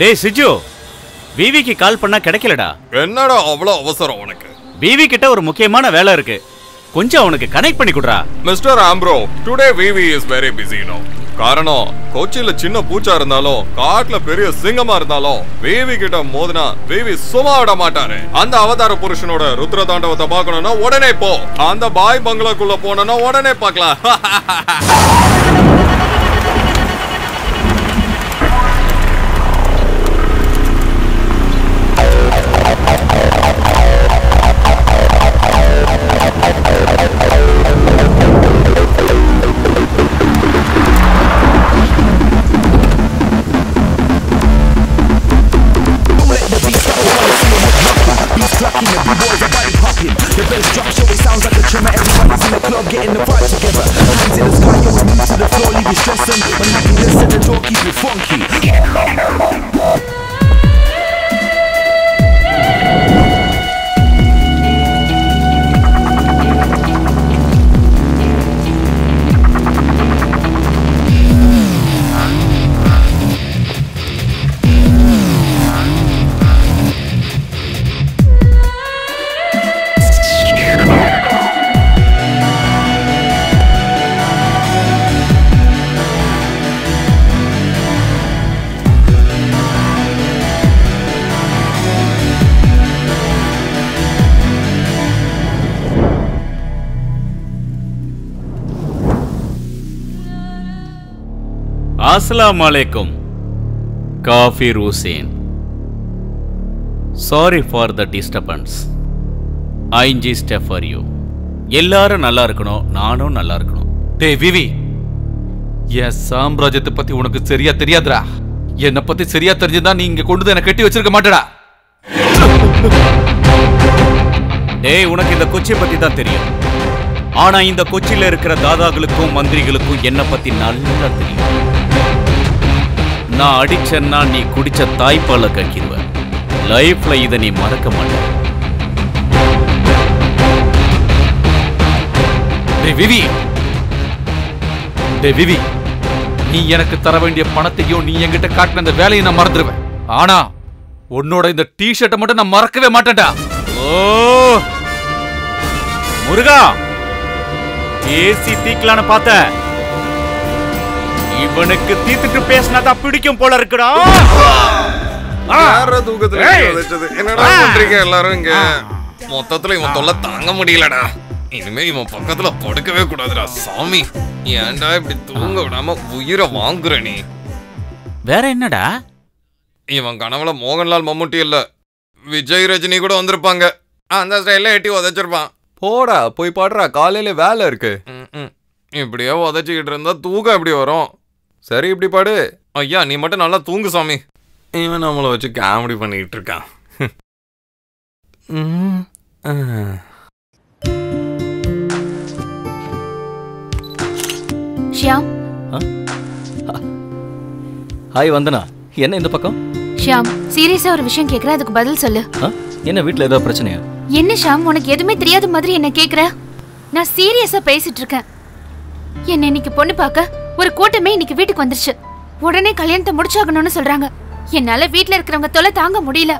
டேய் சிஜு, விவிக்கு கால் பண்ணா கிடைக்கலடா. என்னடா அவ்வளோ அவசரம் உனக்கு? விவி கிட்ட ஒரு முக்கியமான வேலை இருக்கு, கொஞ்சம் அவனுக்கு கனெக்ட் பண்ணி கொடுறா. Mister Ambro, today VV is very busy no. காரணம், கொச்சியில சின்ன பூச்சா இருந்தாலும் காட்டுல பெரிய சிங்கமா இருந்தாலும் விவி கிட்ட மோதினா விவி சும்மா விட மாட்டாரு. அந்த அவதார புருஷனோட ருத்ர தாண்டவத்தை பார்க்கணும்னா உடனே போ. அந்த பாய் பங்களாக்குள்ள போனா உடனே பார்க்கலாம். The bass drop so it sounds like a tremor. Everybody's in the club getting the vibe together. Hands in the sky, yo, we move to the floor, leave you stressing. When you can listen to the door, keep it funky. Assalamu alaikum. Kafir Hussain. Sorry for the disturbance. I just for you. எல்லாரும் நல்லா இருக்கணும், நானும் நல்லா இருக்கணும். டேய் விவி, என் சாம்ராஜ்யத்தை பத்தி உனக்கு சரியா தெரியாதுடா. என்னை பத்தி சரியா தெரிஞ்சுதான் நீ இங்க கொண்டு என்ன கட்டி வச்சிருக்க மாட்டடா. டேய், உனக்கு இந்த கொச்சியை பத்தி தான் தெரியும். ஆனா இந்த கொச்சியில இருக்கிற தாதாக்களுக்கும் மந்திரிகளுக்கும் என்ன பத்தி நல்லா தெரியும். நான் அடிச்சேன்னா நீ குடிச்ச தாய்ப்பால கக்கிடுவ. லைஃப்ல இதை நீ மறக்க மாட்ட. டேய் விவி, நீ எனக்கு தர வேண்டிய பணத்தையும் நீ என்கிட்ட காட்டின அந்த வேலையை நான் மறந்துடுவேன். ஆனா உன்னோட இந்த டி-ஷர்ட்டை மட்டும் நான் மறக்கவே மாட்டேன்டா. ஓ முருகா, ஏசி தீக்கலான்னு பார்த்த, இவனுக்கு தீத்துட்டு பேசினாதான் பிடிக்கும் போல இருக்குடா. என்னடா பண்றீங்க எல்லாரும் இங்க? மொத்தத்துல இவன் தொல்லை தாங்க முடியலடா. இனிமே இவன் பக்கத்துல படுக்கவே கூடாதுடா. சாமி, ஏன்டா இப்படி தூங்க விடாம உயிரை வாங்குற நீ? வேற என்னடா? இவன் கனவுல மோகன்லால் மம்முட்டி இல்ல, விஜய் ரஜினி கூட வந்திருப்பாங்க. அந்த ஸ்டைல எட்டி உதைச்சிருப்பான். போடா போய் பாடுறா, காலையில வேலை இருக்கு. இப்படியே உதச்சிக்கிட்டு இருந்தா தூக்கம் எப்படி வரும்? சரி இப்படி பாடு. ஐயா நீ மட்டும் நல்லா தூங்கு சாமி. இவன் நம்மளை வச்சு காமெடி பண்ணிக்கிட்டு இருக்கான். ஷியாம். ஹாய் வந்தனா, என்ன இந்த பக்கம்? ஷியாம், சீரியஸா ஒரு விஷயம் கேக்குற, அதுக்கு பதில் சொல்லு. என்ன வீட்ல ஏதாவது பிரச்சனையா? என்ன ஷியாம், உனக்கு எதுவுமே தெரியாத மாதிரி என்ன கேக்குற? நான் சீரியஸா பேசிட்டு இருக்கேன். என்ன இன்னைக்கு பொண்ணு பார்க்க ஒரு கூட்டமே இன்னைக்கு வீட்டுக்கு வந்துருச்சு. உடனே கல்யாணத்தை முடிச்சாகணும்னு சொல்றாங்க. என்னால வீட்ல இருக்கிறவங்க தொலை தாங்க முடியல.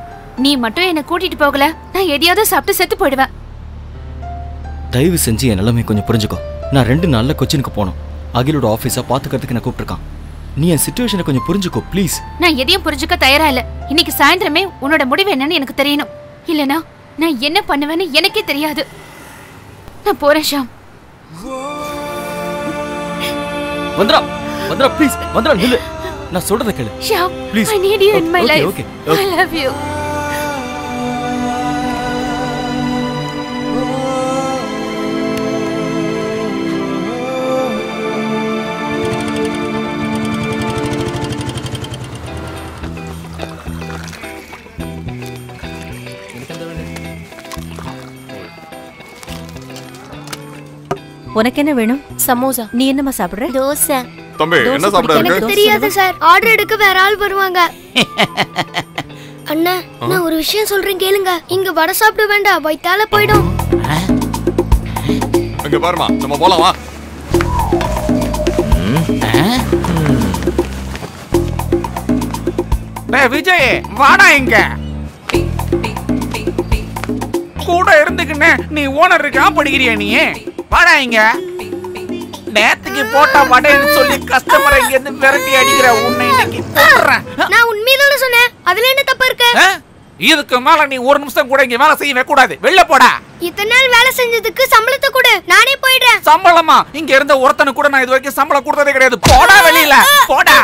நீ மட்டும் என்ன கூட்டிட்டு போகல, நான் எதையாவது சாப்பிட்டு செத்து போயிடுவேன். தயவு செஞ்சு என் நிலைமை கொஞ்சம் புரிஞ்சுக்கோ. நான் 2 நாள்ல கொச்சினுக்கு போகணும். அகிலோட ஆபீஸா பாத்துக்கிறதுக்கு நான் கூப்பிட்டுருக்கான். நீ என் சிச்சுவேஷனை கொஞ்சம் புரிஞ்சுக்கோ ப்ளீஸ். நான் எதையும் புரிஞ்சுக்க தயாரா இல்ல. இன்னைக்கு சாயந்தரமே உன்னோட முடிவு என்னன்னு எனக்கு தெரியணும். இல்லனா நான் என்ன பண்ணுவேன்னு எனக்கே தெரியாது. நான் போறேன் ஷாம். வந்தரா வந்தரா ப்ளீஸ், வந்தரா நில்லு. நான் சொல்றத கேளு Sham. Please. I need you in my life. Okay. I love you. உனக்கு என்ன வேணும்? சமோசா. நீ என்னமா சாப்பிடுற? தோசை. தம்பி என்ன சாப்பிட இருக்கு? எனக்கு தெரியாது சார், ஆர்டர் எடுக்க வேற ஆள் வருவாங்க. அண்ணா, நான் ஒரு விஷயம் சொல்றேன் கேளுங்க. இங்க வடை சாப்பிட வேண்டாம், வயித்தால போய்டும். இங்க பாருமா, நம்ம போலாம் வா. விஜய் வாடா இங்க. கூட இருந்துக்குன்னு நீ ஓனருக்கா படிக்கிறியா நீ? வாடா இங்க. நேத்துக்கு போட்டா வடைன்னு சொல்லி கஸ்டமரை இங்க இருந்து விரட்டி அடிக்கிற உன்னை இன்னைக்கு போடுறேன். நான் உண்மையில சொன்னேன். அதுல என்ன தப்பு இருக்கு? இதுக்கு மேல நீ ஒரு நிமிஷம் கூட இங்க வேலை செய்யவே கூடாது. வெளில போடா. இத்தனை நாள் வேலை செஞ்சதுக்கு சம்பளத்தை கொடு. நானே போயிடுறேன். சம்பளமா? இங்க இருந்த ஒருத்தனு கூட நான் இது வரைக்கும் சம்பளம் கொடுத்ததே கிடையாது. போடா வெளியில. போடா.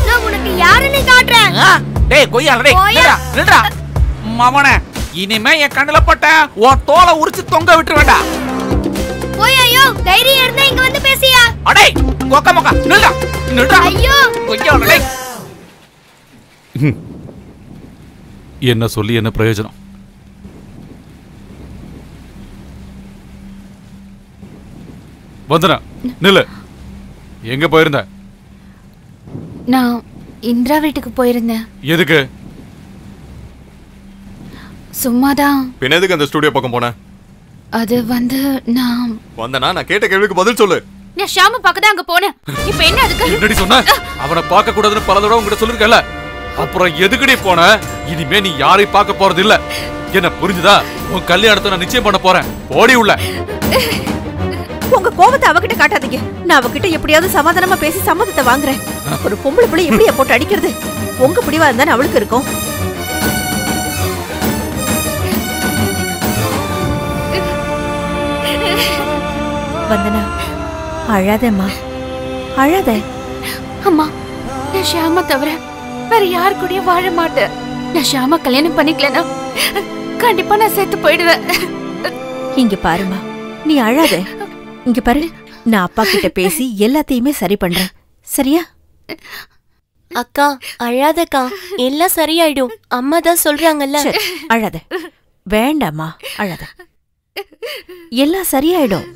நான் உனக்கு யாருன்னு காட்டுறேன். டேய் கொய்யால டேய். நில்றா நில்றா. மவனே இனிமே என் கண்ணுல பட்ட உன் தோலை உரிச்சு தொங்க விட்டு வேண்டாம். போய்யோ தைரியம் இருந்தா இங்க வந்து பேசியா. அடே கொக்க மொக்க நில்றா நில்றா. ஐயோ கொய்யால டேய். என்ன சொல்லி என்ன பிரயோஜனம்? வந்தனா நில்லு. எங்க போயிருந்த? நான் இந்திரா வீட்டுக்கு போயிருந்தேன். எதுக்கு? சும்மாதான். பின்ன எதுக்கு அந்த ஸ்டுடியோ பக்கம் போன? அது வந்து நான் நான் கேட்ட கேள்விக்கு பதில் சொல்லு. நான் ஷாம பார்க்க தான் அங்க போனேன். இப்போ என்ன அதுக்கு? என்னடி சொன்ன? அவனை பார்க்க கூடாதுன்னு பல தடவை உங்ககிட்ட சொல்லிருக்கல. அப்புறம் எதுக்குடி போன? இனிமே நீ யாரையும் பார்க்க போறது இல்ல. என்ன புரிஞ்சுதா? உன் கல்யாணத்தை நான் நிச்சயம் பண்ண போறேன். ஓடி உள்ள. உங்க கோபத்தை அவகிட்ட காட்டாதீங்க. நான் அவகிட்ட எப்படியாவது சமாதானமா பேசி சம்மதத்தை வாங்குறேன். ஒரு பொம்பளை பிள்ளை எப்படியா போட்டு அடிக்கிறது? உங்க பிடிவா இருந்தா அவளுக்கு இருக்கும். வந்தனா அழாதேம்மா, அழாத. அம்மா நான் ஷாம தவிர வேற யாரு கூடயும் வாழ மாட்டேன். நான் ஷாம கல்யாணம் பண்ணிக்கலனா கண்டிப்பா நான் செத்து போயிடுவேன். இங்க பாருமா, நீ அழாத. இங்க பாரு, நான் அப்பா கிட்ட பேசி எல்லாத்தையுமே சரி பண்றேன். சரியா? அக்கா அழாதக்கா, எல்லாம் சரியாயிடும். அம்மா தான் சொல்றாங்கல்ல. அழாத, வேண்டாமா, அழாத. எல்லாம் சரியாயிடும்.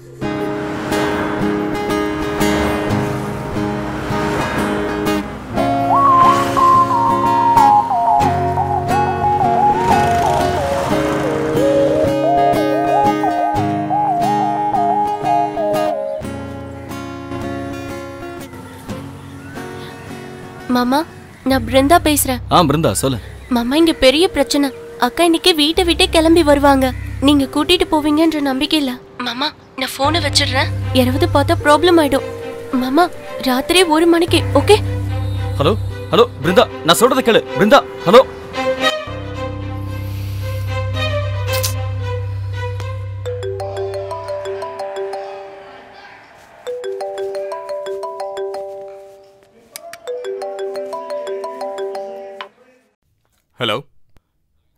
மாமா, நான் பிருந்தா பேசுறேன். பிருந்தா சொல்லு. மாமா, இங்க பெரிய பிரச்சனை. அக்கா இன்னைக்கு வீட்டை விட்டே கிளம்பி வருவாங்க. நீங்க கூட்டிட்டு போவீங்கன்ற நம்பிக்கை இல்ல. மாமா, நான் போனை வச்சிடுறேன். யாராவது பார்த்தா ப்ராப்ளம் ஆயிடும். மாமா, ராத்திரி 1 மணிக்கு. ஓகே? ஹலோ ஹலோ பிருந்தா, நான் சொல்றத கேளு. பிருந்தா ஹலோ. ஹலோ.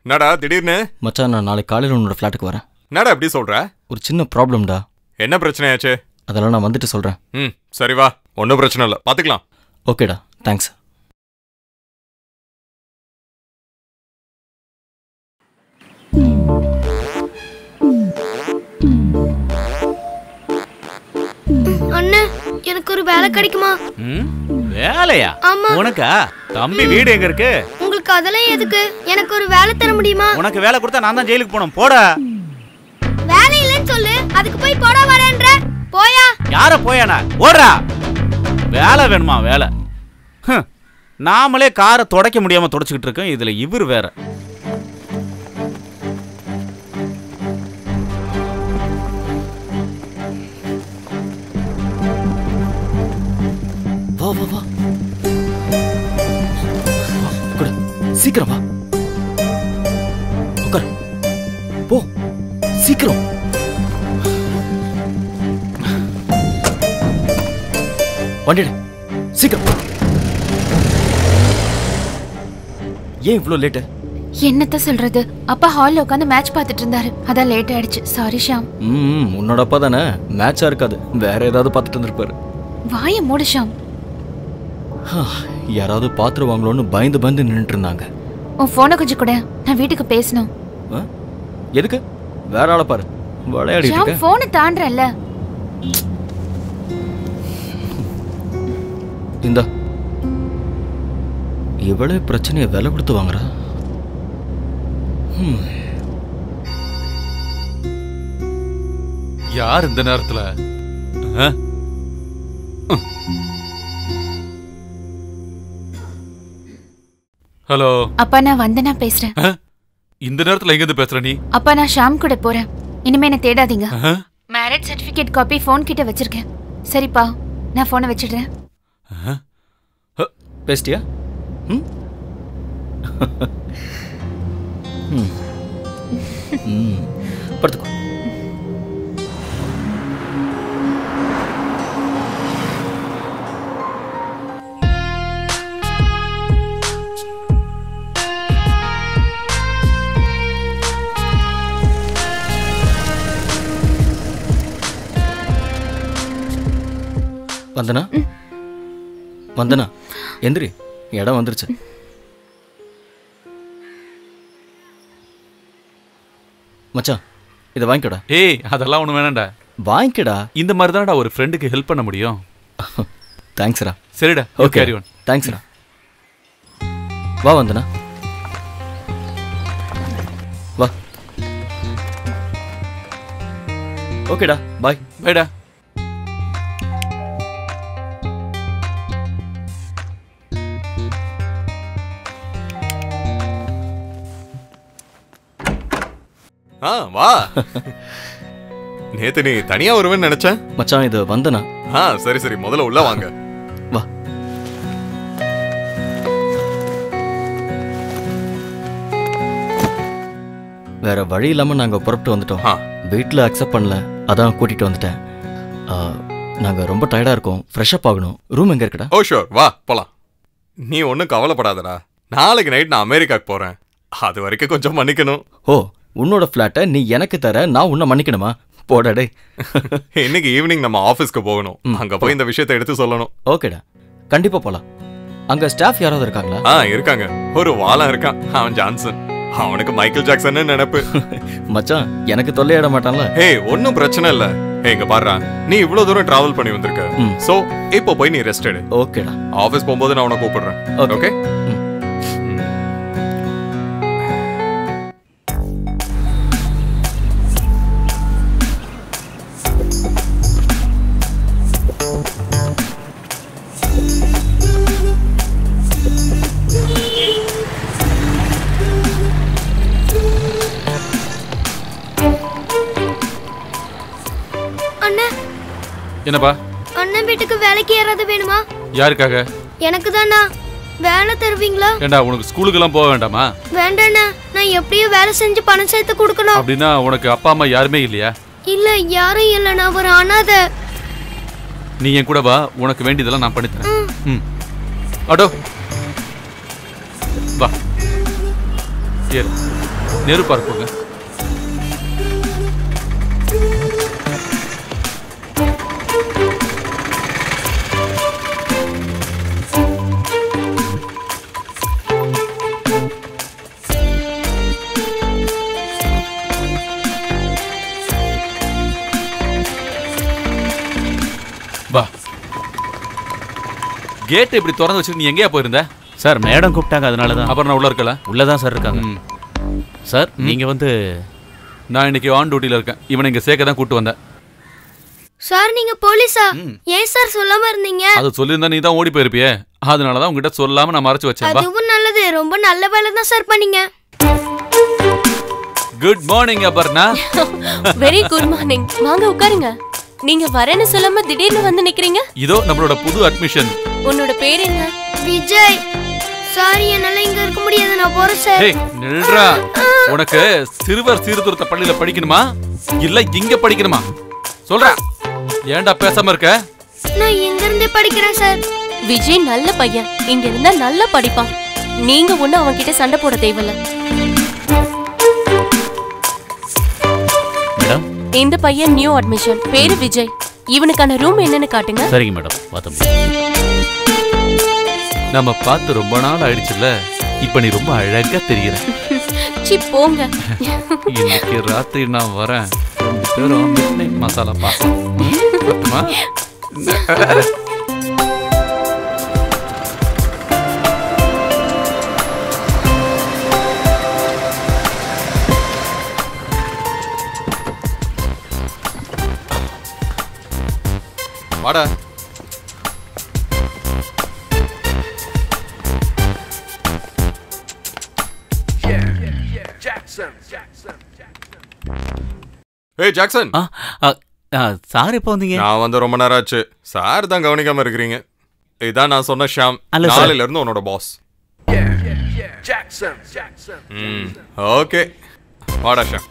என்னடா திடீர்னு? மச்சான், நான் நாளைக்கு காலையில் உன்னோட ஃப்ளாட்டுக்கு வரேன். என்னடா எப்படி சொல்ற? ஒரு சின்ன ப்ராப்ளம்டா. என்ன பிரச்சனையாச்சு? அதெல்லாம் நான் வந்துட்டு சொல்றேன். சரி வா, ஒன்றும் பிரச்சனை இல்லை, பார்த்துக்கலாம். ஓகேடா, தேங்க்ஸ். அண்ணா, எனக்கு ஒரு வேலை கிடைக்குமா? வேலையா? ஆமா. உனக்கா? தம்பி வீடு எங்க இருக்கு? உங்களுக்கு அதெல்லாம் எதுக்கு? எனக்கு ஒரு வேலை தர முடியுமா? உனக்கு வேலை கொடுத்தா நான் தான் ஜெயிலுக்கு போகணும். போடா. வேலை இல்லைன்னு சொல்லு, அதுக்கு போய் போடா வரேன்ற. போயா? யார போயானா? ஓடுறா. வேலை வேணுமா? வேலை. நாமளே காரை துடைக்க முடியாம துடைச்சுக்கிட்டு இருக்கோம், இதுல இவர் வேற. வா வா வா, சீக்கிரம் வா. உட்கார், போ சீக்கிரம். வண்டிடு சீக்கிரம். ஏன் இவ்வளோ லேட்டு? என்னத்த சொல்றது, அப்பா ஹால்ல உட்காந்து மேட்ச் பார்த்துட்டு இருந்தாரு, அதான் லேட் ஆயிடுச்சு. சாரி ஷாம். உன்னோட அப்பா தானே, மேட்சா இருக்காது, வேற ஏதாவது பார்த்துட்டு இருந்திருப்பாரு. வாய மூடு ஷாம். யாராவது பாத்துருவாங்களோன்னு பயந்து பயந்து நின்றுட்டு இருந்தாங்க. உன் போனை கொஞ்சம் கூட, நான் வீட்டுக்கு பேசணும். எதுக்கு? வேற ஆளை பாரு, விளையாடிட்டு இருக்க. போனை தாண்டறல்ல. இந்த இவ்வளவு பிரச்சனையை விலை கொடுத்து வாங்குறா. யார் இந்த நேரத்துல? ஹலோ அப்பா நான் வந்தனா பேசுறேன். இந்த நேரத்துல எங்க இருந்து பேசுற நீ? அப்பா நான் ஷாம் கூட போறேன். இனிமே என்ன தேடாதீங்க. மேரேஜ் சர்டிபிகேட் காப்பி ஃபோன் கிட்ட வச்சிருக்கேன். சரிப்பா நான் போனை வச்சிடுறேன். பேசிட்டியா? படுத்துக்கோ. வந்தனா வந்தனா எந்திரி, இடம் வந்துருச்சு. மச்சான் இதை வாங்கிக்கடா. ஏய் அதெல்லாம் ஒண்ணு வேணாம்டா. வாங்கிக்கடா. இந்த மாதிரி தான்டா ஒரு ஃப்ரெண்டுக்கு ஹெல்ப் பண்ண முடியும். தேங்க்ஸ்ரா. சரிடா. ஓகே தேங்க்ஸ்ரா. வா வந்தனா வா. ஓகேடா பாய். பைடா. வா. நேத்து நீ தனியா வருவேன்னு நினைச்சேன். மச்சான் இது வந்தனா. சரி சரி முதல்ல உள்ள வாங்க. வா. வேற வழி இல்லாம நாங்க புறப்பட்டு வந்துட்டோம். வீட்டுல அக்செப்ட் பண்ணல, அதான் கூட்டிட்டு வந்துட்டேன். நாங்க ரொம்ப டயர்டா இருக்கோம், ஃப்ரெஷ் அப் ஆகணும். ரூம் எங்க இருக்குடா? ஓ ஷூர் வா போலாம். நீ ஒன்றும் கவலைப்படாதடா. நாளைக்கு நைட் நான் அமெரிக்காக்கு போறேன். அது வரைக்கும் கொஞ்சம் மன்னிக்கணும். ஓ உன்னோட ஃபிளாட்டை நீ எனக்கு தர, நான் உன்னை மன்னிக்கணுமா? போடாடே. இன்னைக்கு ஈவினிங் நம்ம ஆபீஸ்க்கு போகணும். அங்க போய் இந்த விஷயத்தை எடுத்து சொல்லணும். ஓகேடா கண்டிப்பா போலாம். அங்க ஸ்டாஃப் யாராவது இருக்காங்களா? இருக்காங்க. ஒரு வாளம் இருக்கான், அவன் ஜான்சன். அவனுக்கு மைக்கேல் ஜாக்சன் நினைப்பு. மச்சான் எனக்கு தொல்லையிட மாட்டான்ல? ஒன்னும் பிரச்சனை இல்ல. எங்க பாரு, நீ இவ்வளவு தூரம் டிராவல் பண்ணி வந்திருக்க. சோ இப்போ போய் நீ ரெஸ்ட் எடு. ஓகேடா. ஆபீஸ் போகும்போது நான் உன்னை கூப்பிடுறேன். ஓகே. என்னப்பா? அண்ணன் வீட்டுக்கு வேலைக்கு யாராவது வேணுமா? யாருக்காக? எனக்கு தானா. வேலை தருவீங்களா? ஏண்டா உனக்கு ஸ்கூலுக்கு எல்லாம் போக வேண்டாமா? வேண்டாண்ணா, நான் எப்படியும் வேலை செஞ்சு பணம் சேர்த்து கொடுக்கணும். அப்படின்னா உனக்கு அப்பா அம்மா யாருமே இல்லையா? இல்ல யாரும் இல்ல, நான் ஒரு அனாதை. நீ என் கூட வா, உனக்கு வேண்டியதெல்லாம் நான் பண்ணி தரேன். அடோ வா. ஏறு. நேரு பார்க் போங்க. வா. கேட் இப்படி திறந்து வச்சுட்டு நீ எங்கேயா போயிருந்த? சார் மேடம் கூப்பிட்டாங்க, அதனால தான். அப்புறம் நான் உள்ள இருக்கல. உள்ளதான் சார் இருக்காங்க. சார் நீங்க வந்து நான் இன்னைக்கு ஆன் டியூட்டில இருக்கேன். இவனை இங்க சேர்க்க தான் கூட்டு வந்தேன். சார் நீங்க போலீஸா? ஏன் சார் சொல்லாம இருந்தீங்க? அது சொல்லியிருந்தா நீ தான் ஓடி போயிருப்பியே, அதனால தான் உங்ககிட்ட சொல்லாம நான் மறைச்சு வச்சேன். அதுவும் நல்லது, ரொம்ப நல்ல வேலை தான் சார் பண்ணீங்க. Good morning Aparna. Very good morning. வாங்க உட்காருங்க. நீங்க வரேன்னு சொல்லாம திடீர்னு வந்து நிக்கிறீங்க. இதோ நம்மளோட புது அட்மிஷன். உன்னோட பேர் என்ன? விஜய். சாரி என்னால இங்க இருக்க முடியாது, நான் போறேன் சார். ஏய் நில்றா. உனக்கு சிறுவர் சீர்திருத்த பள்ளியில படிக்கணுமா இல்ல இங்க படிக்கணுமா சொல்றா? ஏன்டா பேசாம இருக்க? நான் இங்க இருந்தே படிக்கிறேன் சார். விஜய் நல்ல பையன், இங்க இருந்தா நல்லா படிப்பான். நீங்க ஒண்ணு அவன் கிட்ட சண்டை போட தேவையில்ல. மேடம் இந்த பையன் நியூ அட்மிஷன், பேரு விஜய். இவனுக்கான ரூம் என்னன்னு காட்டுங்க. சரிங்க மேடம். பார்த்தோம். நம்ம பார்த்து ரொம்ப நாள் ஆயிடுச்சுல்ல, இப்ப நீ ரொம்ப அழகா தெரியற. சி போங்க. இன்னைக்கு ராத்திரி நான் வரேன். ரெண்டு பேரும் மிட்நைட் மசாலா பார்க்கலாம். வாடா. ஏய் ஜாக்சன். சார் எப்போ வந்தீங்க? நான் வந்து ரொம்ப நேரம் ஆச்சு. சார் தான் கவனிக்காம இருக்கிறீங்க. இதான் நான் சொன்ன ஷாம். நாளையில இருந்து உன்னோட பாஸ். ஓகே வாடா ஷாம்.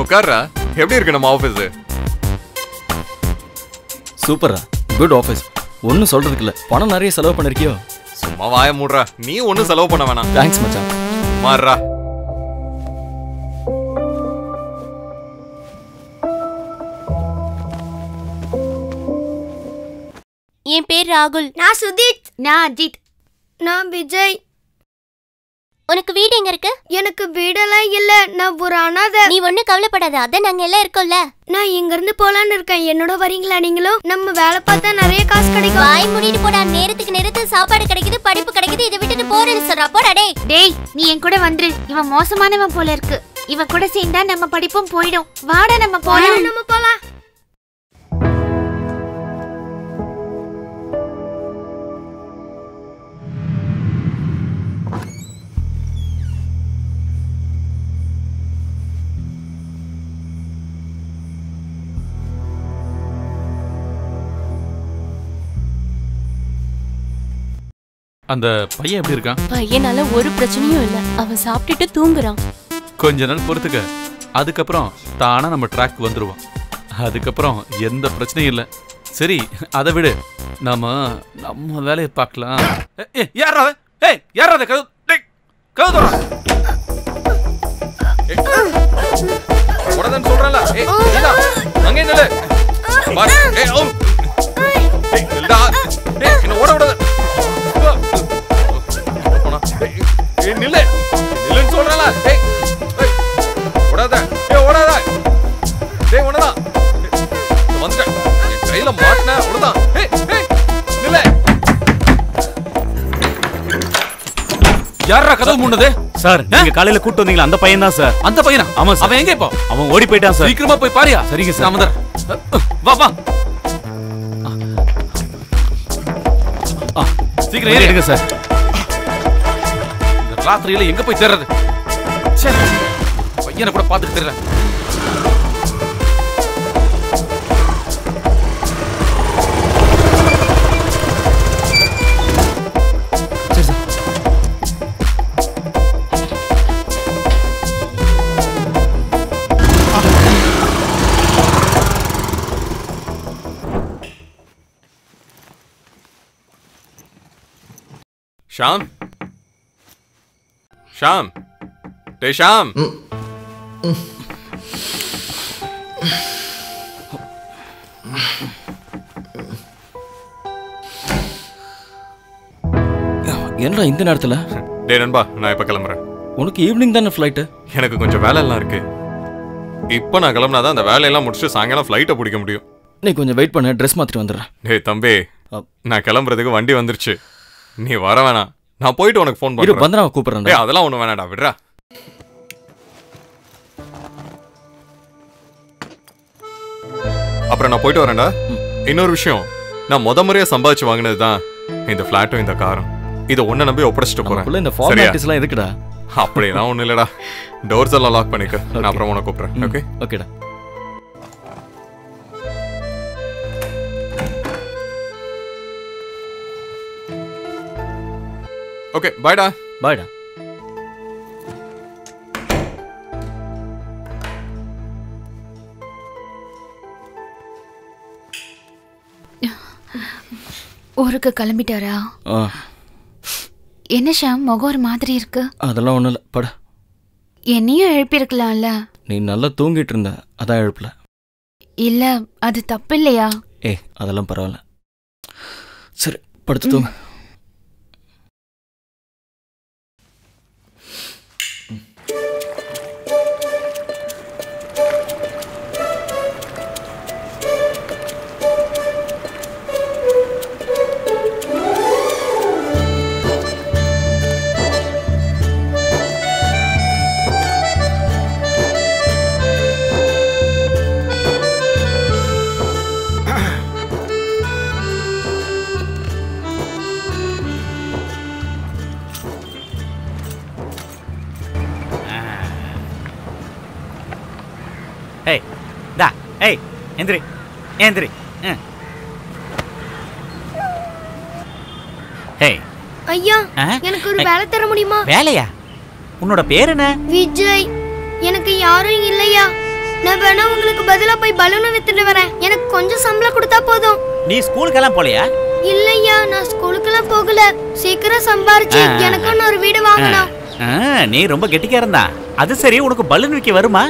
உட்கார்றா. எப்படி இருக்கு நம்ம ஆபீஸ்? சூப்பரா, குட் ஆஃபீஸ். ஒன்றும் சொல்றதுக்கு இல்லை, பணம் நிறைய செலவு பண்ணிருக்கியோ? சும்மா வாய மூடுறா. நீ ஒன்னும் செலவு பண்ண வேணாம். தேங்க்ஸ் மச்சான். மாறுறா. என் பேர் ராகுல். நான் சுதீத். நான் அஜித். நான் விஜய். உனக்கு வீடு எங்க இருக்கு? எனக்கு வீடெல்லாம் இல்ல, நான் ஒரு அனாதை. நீ ஒண்ணு கவலைப்படாத, அதான் நாங்க எல்லாம் இருக்கோம்ல. நான் இங்க இருந்து போலான்னு இருக்கேன். என்னோட வரீங்களா நீங்களும்? நம்ம வேலை பார்த்தா நிறைய காசு கிடைக்கும். வாய் மூடிட்டு போடா. நேரத்துக்கு சாப்பாடு கிடைக்குது, படிப்பு கிடைக்குது, இதை விட்டுட்டு போறேன்னு சொல்றா. போடா டேய். டேய் நீ என் கூட வந்துரு. இவன் மோசமானவன் போல இருக்கு. இவன் கூட சேர்ந்தா நம்ம படிப்பும் போயிடும். வாடா நம்ம போலாம். நம்ம போலாம். அந்த பையன் எப்படி இருக்கான்? பையனால ஒரு பிரச்சனையும் இல்ல. அவன் சாப்பிட்டுட்டு தூங்குறான். கொஞ்ச நாள் பொறுத்துக்க, அதுக்கப்புறம் தானா நம்ம ட்ராக் வந்துருவோம். அதுக்கப்புறம் எந்த பிரச்சனையும் இல்லை. சரி அதை விடு, நம்ம வேலையை பார்க்கலாம். யாரா? ஏய் யாரா? கதவு தோற. உடனே சொல்றல. ஏய் நில்லா. அங்க நில்லு. பாரு. ஏய் ஓ. ஏய் நில்லா. ஏய் என்ன ஓட ஓட. ஏய் நில்லு. நில்லுன்னு சொல்றல. ஏய் ஏய் ஓடாத. ஏய் ஓடாத. டேய் ஓடடா. வந்து கையில மாட்டன ஓடடா. ஏய் ஏய் நில்லு. யாரா கதவு மூடுனது? சார் நீங்க காலையில கூட்டி வந்தீங்களா அந்த பையன் தான் சார். அந்த பையனா? ஆமா சார். அவன் எங்க இப்போ? அவன் ஓடி போயிட்டான் சார். சீக்கிரமா போய் பாரியா. சரிங்க சார். நான் வந்துறேன். வா வா. சீக்கிரம் ஏறி எடுங்க சார். ராத்திரியில எங்க போய் தேர்றது? சரி பையனை கூட பார்த்துட்டு தேர்றேன். ஷாம். ஷாம். டேய் ஷாம். என்னடா இந்த நேரத்துல? டேய் நண்பா, நான் இப்ப கிளம்புறேன். உனக்கு ஈவினிங் தானே ஃப்ளைட்டு? எனக்கு கொஞ்சம் வேலை எல்லாம் இருக்கு. இப்போ நான் கிளம்புனாதான் அந்த வேலையெல்லாம் முடிச்சுட்டு சாயங்காலம் ஃப்ளைட்டை பிடிக்க முடியும். நீ கொஞ்சம் வெயிட் பண்ண, ட்ரெஸ் மாத்திட்டு வந்துடுறேன். டேய் தம்பி, நான் கிளம்புறதுக்கு வண்டி வந்துருச்சு. நீ வர வேணாம், நான் போயிட்டு உனக்கு ஃபோன் பண்றேன். பந்தராவை கூப்பிடுறேன். டேய் அதெல்லாம் ஒண்ணு வேணாடா, விடுறா. அப்புறம் நான் போயிட்டு வரேன்டா. இன்னொரு விஷயம், நான் முறையா சம்பாதிச்சு வாங்கினது தான் இந்த ஃபிளாட்டும் இந்த காரும். இதை ஒன்ன நம்பி ஒப்படைச்சிட்டு போறேன். இந்த ஃபார்மாலிட்டிஸ் எல்லாம் இருக்குடா. அப்படியெல்லாம் ஒண்ணும் இல்லடா. டோர்ஸ் எல்லாம் லாக் பண்ணிக்க. நான் அப்புறம் உனக்கு கூப்பிடுறேன். ஓகே ஓகேடா. ஓகே பாய்டா. பாய்டா. ஊருக்கு கிளம்பிட்டாரா? என்ன ஷாம், முகம் ஒரு மாதிரி இருக்கு. அதெல்லாம் ஒண்ணும் இல்ல, பட. என்னையும் எழுப்பியிருக்கலாம்ல. நீ நல்லா தூங்கிட்டு இருந்த, அதான் எழுப்பல. இல்ல அது தப்பு இல்லையா? அதெல்லாம் பரவாயில்ல. சரி படுத்து தூங்க. ஏய் எந்திரி எந்திரி. ஏய் ஐயா எனக்கு ஒரு வேலை தர முடியுமா? வேலையா? உன்னோட பேர் என்ன? விஜய். எனக்கு யாரும் இல்லையா? நான் வேணா உங்களுக்கு பதிலா போய் பலூனை வித்துட்டு வரேன். எனக்கு கொஞ்சம் சம்பளம் கொடுத்தா போதும். நீ ஸ்கூலுக்கெல்லாம் போலையா? இல்லையா, நான் ஸ்கூலுக்கெல்லாம் போகல. சீக்கிரம் சம்பாரிச்சு எனக்கு ஒரு வீடு வாங்கணும். நீ ரொம்ப கெட்டிக்காரன் தான். அது சரி, உனக்கு பலூன் விற்க வருமா?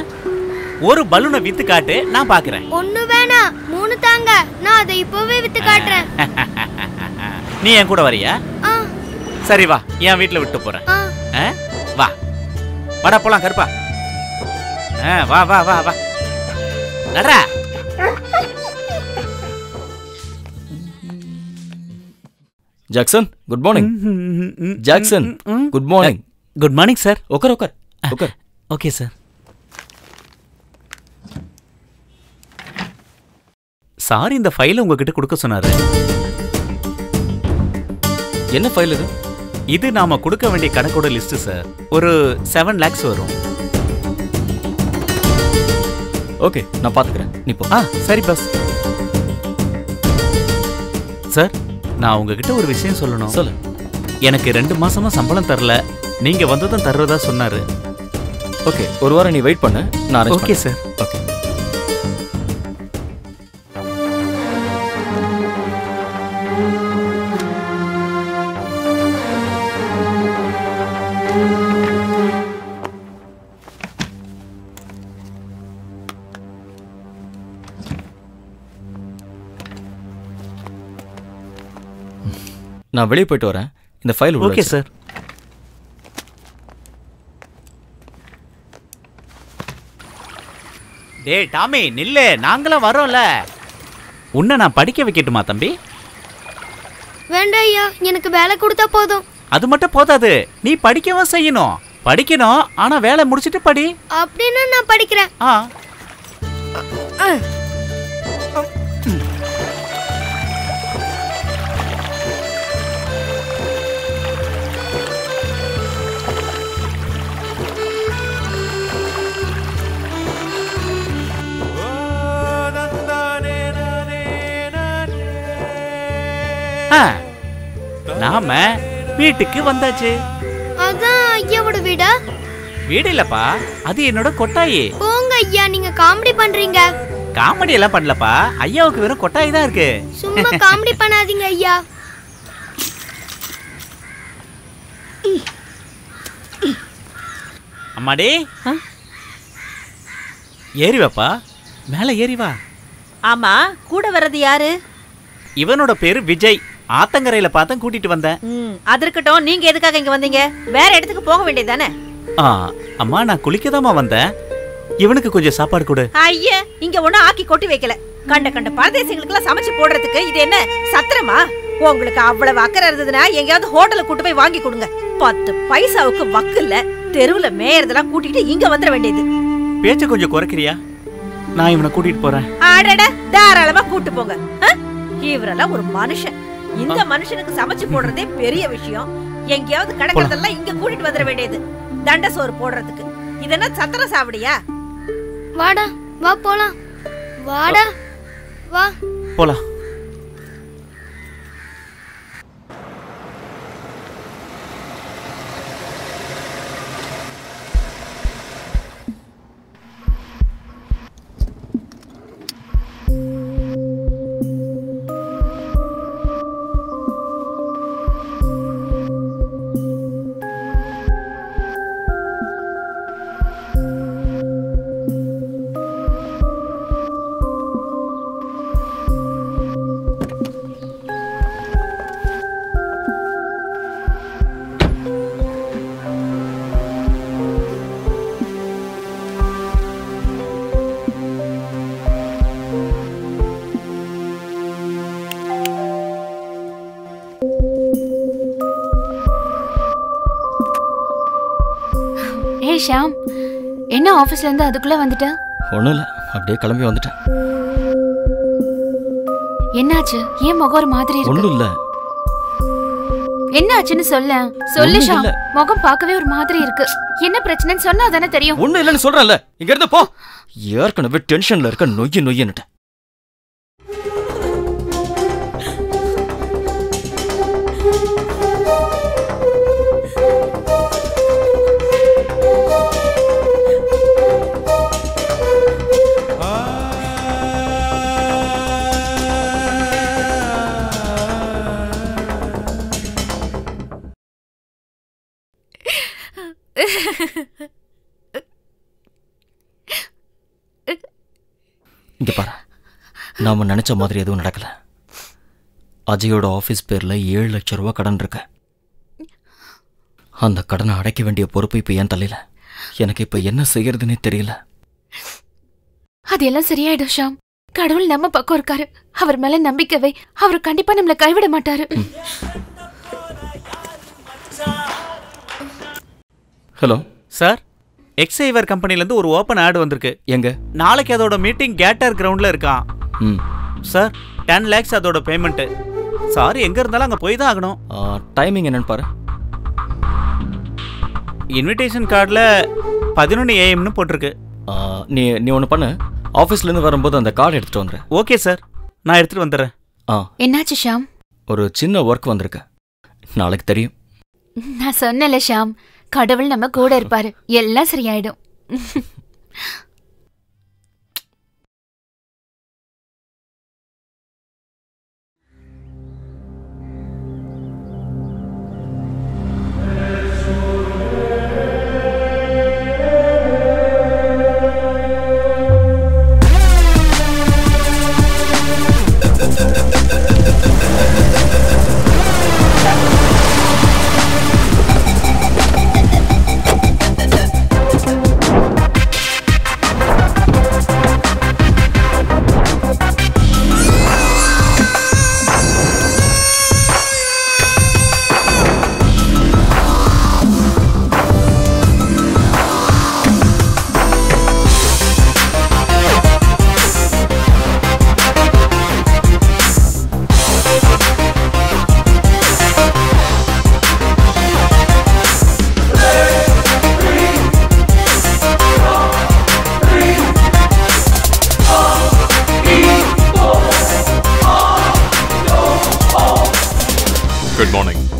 ஒரு பலூனை வித்து காட்டு, நான் பாக்குறேன். ஒண்ணு வேணா, 3 தாங்க. நான் அதை இப்பவே வித்து காட்டுறேன். நீ என் கூட வரியா? சரி வா, என் வீட்டுல விட்டு போறேன். வா வாடா போலாம் கருப்பா. வா வா வா வா நடரா. Jackson good morning. Jackson good morning. Good morning sir. உட்கார் உட்கார் உட்கார். Okay sir. சார் இந்த ஃபைலை உங்ககிட்ட கொடுக்க சொன்னாரு. என்ன ஃபைல் இது? இது நாம கொடுக்க வேண்டிய கணக்கோட லிஸ்ட் சார். ஒரு 7 lakhs வரும். ஓகே, நான் பாத்துக்கிறேன். நீ போ. சரி பஸ். சார், நான் உங்ககிட்ட ஒரு விஷயம் சொல்லணும். சொல்லு. எனக்கு 2 மாசமா சம்பளம் தரல. நீங்க வந்ததும் தர்றதா சொன்னாரு. ஓகே, ஒரு வாரம் நீ வெயிட் பண்ணு, நான் அரேஞ்ச் ஓகே சார். ஓகே. நான் வெளியே போயிட்டு வரேன். இந்த ஃபைல் ஓகே சார். டேய் டாமி நில்லு, நாங்களும் வரோம்ல. உன்னை நான் படிக்க வைக்கட்டுமா தம்பி? வேண்டாம் ஐயா, எனக்கு வேலை கொடுத்தா போதும். அது மட்டும் போதாது, நீ படிக்கவும் செய்யணும். படிக்கணும், ஆனா வேலை முடிச்சிட்டு படி. அப்படின்னா நான் படிக்கிறேன். நாம வீட்டுக்கு வந்தாச்சு. அதான் ஐயாவோட வீடா? வீடு இல்லப்பா, அது என்னோட கொட்டாயி. போங்க ஐயா, நீங்க காமெடி பண்றீங்க. காமெடி எல்லாம் பண்ணலப்பா, ஐயாவுக்கு வெறும் கொட்டாயி தான் இருக்கு. சும்மா காமெடி பண்ணாதீங்க ஐயா. அம்மாடி, ஏறி வாப்பா, மேல ஏறி வா. ஆமா, கூட வர்றது யாரு? இவனோட பேரு விஜய். ஆத்தங்கரையில பார்த்தேன், கூட்டிட்டு வந்தேன். அது இருக்கட்டும், நீங்க எதுக்காக இங்க வந்தீங்க? வேற இடத்துக்கு போக வேண்டியதானே? அம்மா, நான் குளிக்கதாமா வந்தேன். இவனுக்கு கொஞ்சம் சாப்பாடு கொடு. ஐயா, இங்க ஒண்ணும் ஆக்கி கொட்டி வைக்கல. கண்ட கண்ட பரதேசிகளுக்கு எல்லாம் சமைச்சு போடுறதுக்கு இது என்ன சத்திரமா? உங்களுக்கு அவ்வளவு அக்கறை இருந்ததுன்னா எங்கயாவது ஹோட்டலுக்கு கூட்டு போய் வாங்கி கொடுங்க. 10 பைசாவுக்கு வக்கு இல்ல. தெருவுல மேயறதெல்லாம் கூட்டிட்டு இங்க வந்துட வேண்டியது. பேச்ச கொஞ்சம் குறைக்கிறியா? நான் இவனை கூட்டிட்டு போறேன். அடட, தாராளமா கூட்டு போங்க. இவரெல்லாம் ஒரு மனுஷன். இந்த மனுஷனுக்கு சமைச்சு போடுறதே பெரிய விஷயம். எங்கயாவது கிடக்கிறதெல்லாம் இங்க கூட்டிட்டு வந்துட வேண்டியது. தண்ட சோறு போடுறதுக்கு இதென்ன சத்திர சாவடியா? வாடா, வா போலாம். வாடா, வா போலாம். ஷாம், என்ன ஆபீஸ்ல இருந்து அதுக்குள்ள வந்துட்ட? ஒண்ணும் இல்ல, அப்படியே கிளம்பி வந்துட்டேன். என்னாச்சு? ஏன் முகம் ஒரு மாதிரி இருக்கு? ஒண்ணும் இல்ல. என்னாச்சுன்னு சொல்லு ஷாம். முகம் பார்க்கவே ஒரு மாதிரி இருக்கு. என்ன பிரச்சனைன்னு சொன்னா தானே தெரியும். ஒண்ணும் இல்லன்னு சொல்றேன்ல, இங்க இருந்து போ. ஏற்கனவே டென்ஷன்ல இருக்க நொய்யுன்னுட்டு. இங்க பாரு, நாம நினைச்ச மாதிரி எதுவும் நடக்கல. அஜயோட ஆபீஸ் பேர்ல 7 லட்சம் ரூபாய் கடன் இருக்கு. அந்த கடனை அடைக்க வேண்டிய பொறுப்பு இப்ப என் தலையில. எனக்கு இப்ப என்ன செய்யறதுன்னே தெரியல. அதெல்லாம் சரியாயிடும் ஷாம். கடவுள் நம்ம பக்கம் இருக்காரு. அவர் மேல நம்பிக்கை வை. அவர் கண்டிப்பா நம்மள கைவிட மாட்டாரு. ஹலோ சார், எக்ஸைவர் கம்பெனிலேருந்து ஒரு ஓப்பன் ஆட் வந்திருக்கு. எங்க? நாளைக்கு அதோட மீட்டிங் கேட்டர் கிரவுண்டில் இருக்கான். சார், 10 lakhs அதோட பேமெண்ட்டு. சார், எங்கே இருந்தாலும் அங்கே போய் தான் ஆகணும். டைமிங் என்னன்னு பாரு. இன்விடேஷன் கார்டில் 11 AM போட்டிருக்கு. நீ நீ ஒன்று பண்ணு, ஆஃபீஸ்லேருந்து வரும்போது அந்த கார்டு எடுத்துகிட்டு வந்துடுறேன். ஓகே சார், நான் எடுத்துகிட்டு வந்துடுறேன். என்னாச்சு ஷாம்? ஒரு சின்ன ஒர்க் வந்திருக்கு, நாளைக்கு தெரியும். நான் சொன்னல ஷாம், கடவுள் நம்ம கூட இருப்பாரு. எல்லாம் சரியாயிடும்.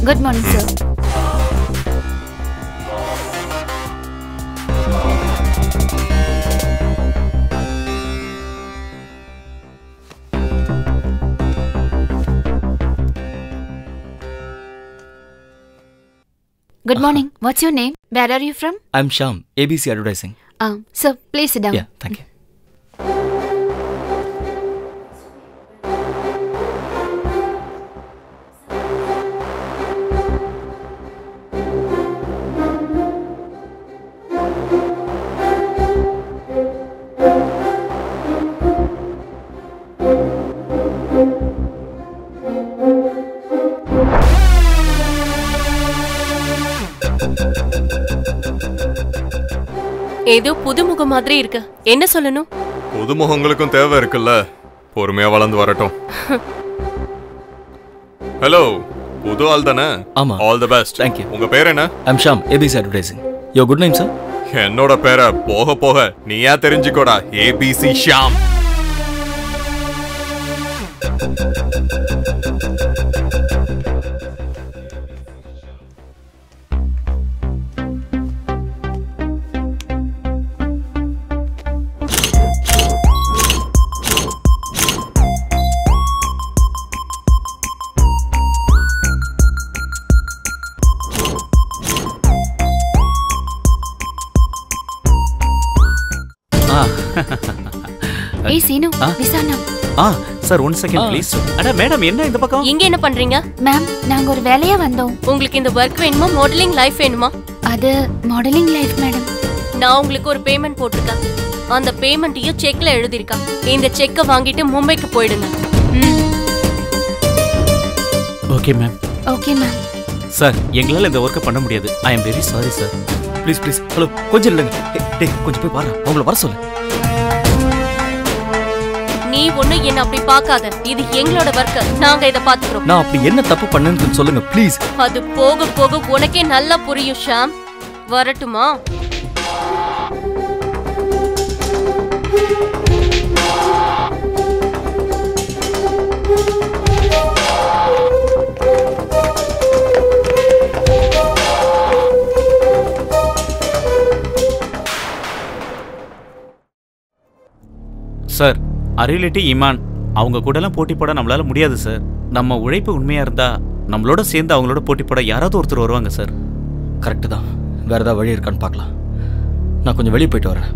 Good morning, sir. Good morning. What's your name? Where are you from? I'm Shyam, ABC Advertising. Sir, please sit down. Yeah, thank you. ஏதோ புதுமுக மாதிரி இருக்கு. என்ன சொல்லணும்? புதுமுகங்களுக்கும் தேவை இருக்குல்ல, பொறுமையா வளர்ந்து வரட்டும். ஹலோ, புது ஆள் தானே? ஆமா. All the best. Thank you. உங்க பேர் என்ன? I'm Shyam, ABC Advertising. Your good name, sir? என்னோட பேரை போக போக நீயா தெரிஞ்சுக்கோடா. ABC ஷாம். ஏய் சீனு, விசானா. Sir 1 second please. அட மேடம், என்ன இந்த பக்கம்? இங்க என்ன பண்றீங்க? மேம், நாங்க ஒரு வேலையா வந்தோம். உங்களுக்கு இந்த வர்க் வேணுமா, மாடலிங் லைஃப் வேணுமா? அது மாடலிங் லைஃப் மேடம். நான் உங்களுக்கு ஒரு பேமெண்ட் போட்டிருக்கேன். அந்த பேமெண்ட்டையும் செக்ல எழுதிருக்கேன். இந்த செக்கை வாங்கிட்டு மும்பைக்கு போயிடுங்க. Okay ma'am. Okay ma'am. Sir, எங்களால இந்த வர்க்க பண்ண முடியாது. I am very sorry sir. Please please. Hello, கொஞ்சம் இல்லைங்க. டேய், கொஞ்சம் போய் பாரு, அவங்கள வர சொல்லு. நீ ஒண்ணு என்ன அப்படி பார்க்காத. இது எங்களோட வர்க். நாங்க இத பாத்துக்கிறோம். நான் அப்படி என்ன தப்பு பண்ணேன்னு சொல்லுங்க ப்ளீஸ். அது போக போக உனக்கே நல்லா புரியும் ஷாம். வரட்டுமா? சார், அரியலிட்டி இமான் அவங்க கூடலாம் போட்டி போட நம்மளால முடியாது சார். நம்ம உழைப்பு உண்மையா இருந்தா நம்மளோட சேர்ந்து அவங்களோட போட்டி போட யாராவது ஒருத்தர் வருவாங்க சார். கரெக்டு தான். வேற ஏதாவது வழி இருக்கான்னு பார்க்கலாம். நான் கொஞ்சம் வெளியே போயிட்டு வரேன்.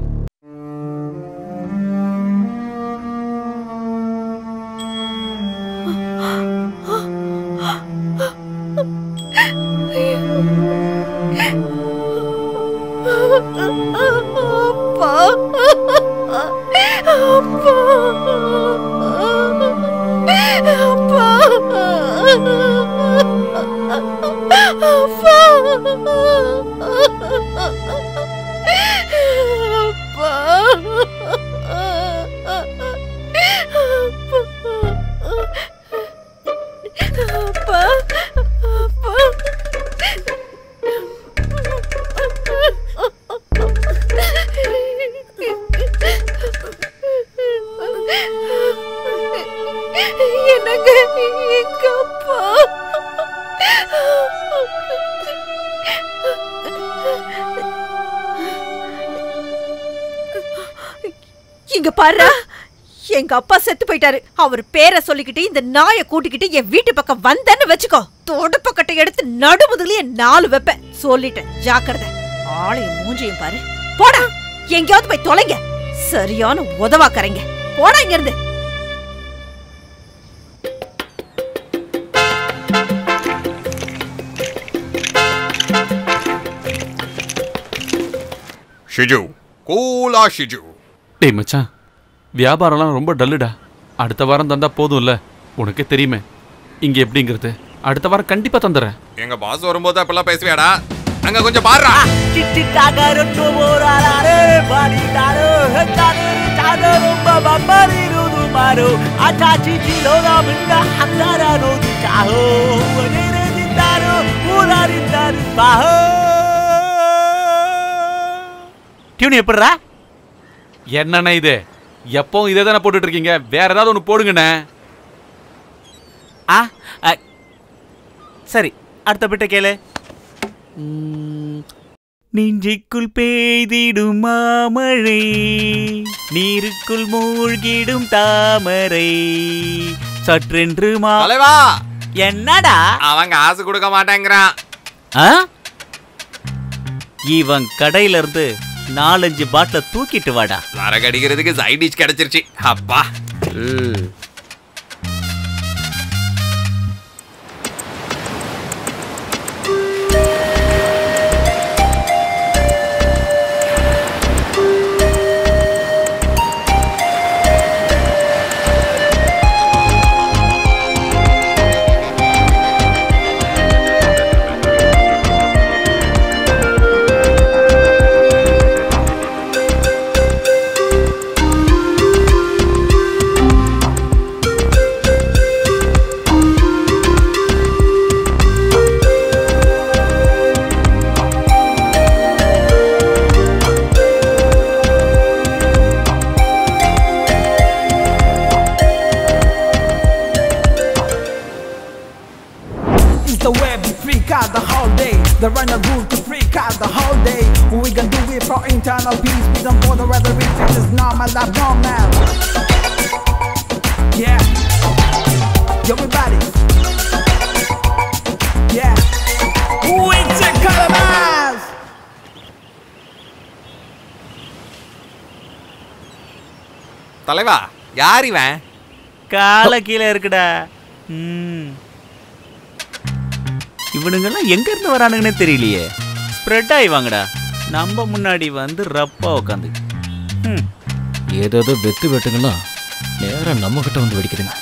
இங்க பாரு, எங்க அப்பா செத்து போயிட்டாரு. அவர் பேரை சொல்லிக்கிட்டு இந்த நாயை கூட்டிக்கிட்டு என் வீட்டு பக்கம் வந்தேன்னு வச்சுக்கோ, தொடுப்பக்கட்டை எடுத்து நடுமுதுலயே 4 வைப்பேன். சொல்லிட்டேன், ஜாக்கிரதை. ஆளையும் மூஞ்சியும் பாரு. போடா, எங்கேயாவது போய் தொலைங்க. சரியான உதவாக்கறீங்க. போடா இங்க இருந்து. ஷிஜு, கூலா ஷிஜு. டேய் மச்சான், வியாபாரம்லாம் ரொம்ப டல்லுடா. அடுத்த வாரம் தந்தா போதும்ல, உனக்கே தெரியுமே இங்க எப்படிங்கிறது. அடுத்த வாரம் கண்டிப்பா தந்துடுறேன். எங்க பாஸ் வரும்போது அப்பெல்லாம் பேசுவியாடா? அங்க கொஞ்சம் பாருடா. டியூன் எப்படிரா? என்னண்ணா இது? எப்பவும் இதே தானே போட்டுட்டு இருக்கீங்க, வேற ஏதாவது ஒன்று போடுங்கண்ணே. சரி, அடுத்த பிட்ட கேளு. நெஞ்சுக்குள் பெய்திடும் மாமழை, நீருக்குள் மூழ்கிடும் தாமரை, சற்றென்று தலைவா. என்னடா அவன் காசு கொடுக்க மாட்டேங்கிறான். இவன் கடையில இருந்து 4-5 பாட்டில தூக்கிட்டு வாடா. சரக்கு அடிக்கிறதுக்கு சைட் டிஷ் கிடைச்சிருச்சு. அப்பா. The runner rule to freak out the whole day. We can do it for internal peace. We don't bother whether it is normal or abnormal. Yeah. Everybody. Yeah. Winter Calabash. தலைவா, யார் இவன்? கால கீழே இருக்குடா. இவனுங்கெல்லாம் எங்க இருந்து வரானுங்கன்னே தெரியலையே. ஸ்ப்ரெட் ஆகி வாங்கடா. நம்ம முன்னாடி வந்து ரப்பா உட்காந்து ஏதோ வெத்து வெட்டுங்களாம் நேரம் நம்ம கிட்ட வந்து வெடிக்குதுங்க.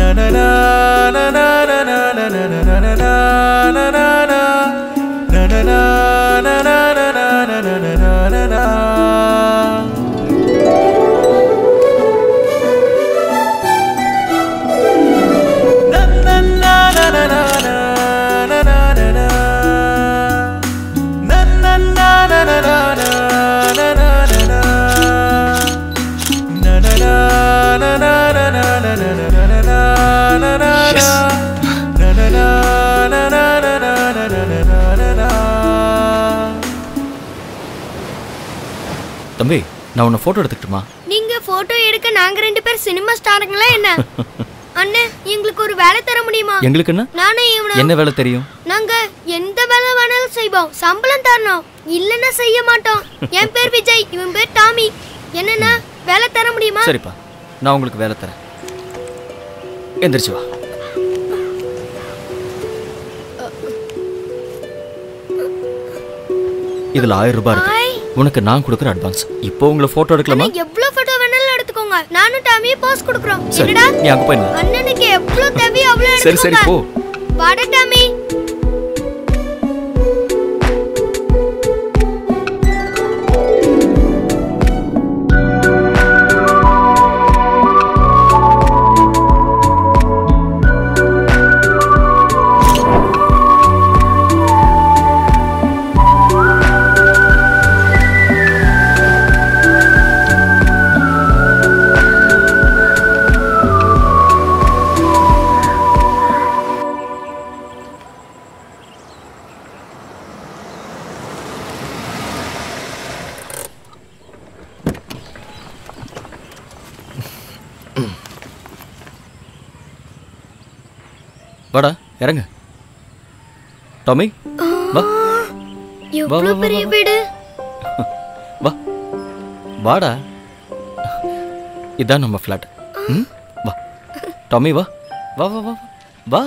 na na na na na na na na na na na na தம்பி நான் உன்னை ஃபோட்டோ எடுத்துக்கிட்டுமா? நீங்க போட்டோ எடுக்க நாங்க 2 பேர் சினிமா ஸ்டாருங்களா என்ன? அண்ணே எங்களுக்கு ஒரு வேலை தர முடியுமா? எங்களுக்கு என்ன? நானே என்ன வேலை தெரியும்? நாங்க எந்த வேலை வேணாலும் செய்வோம். சம்பளம் தரணும், இல்லன்னா செய்ய மாட்டோம். என் பேர் விஜய், இவன் பேர் டாமி. என்னன்னா வேலை தர முடியுமா? சரிப்பா, நான் உங்களுக்கு வேலை தரேன். எந்திரிச்சு வா. இதுல 1000 ரூபாய் இருக்கு. உனக்கு நான் கொடுக்குற அட்வான்ஸ். இப்போ உங்களை போட்டோ எடுக்கலாமா? எவ்வளவு போட்டோ வேணாலும் எடுத்துக்கோங்க. நானும் டாமியே போஸ் கொடுக்குறோம். சரி, என்னடா நீ அங்க போய் நில்லு. அண்ணனுக்கு எவ்வளவு தேவையோ அவ்வளவு எடுத்துக்கோங்க. சரி போ. வாடா டாமி. வாடா இறங்க. டாமி வா. எவ்வளவு பெரிய வீடு. வா வாடா. இதான் நம்ம ஃப்ளாட். வா டாமி வா வா வா வா வா.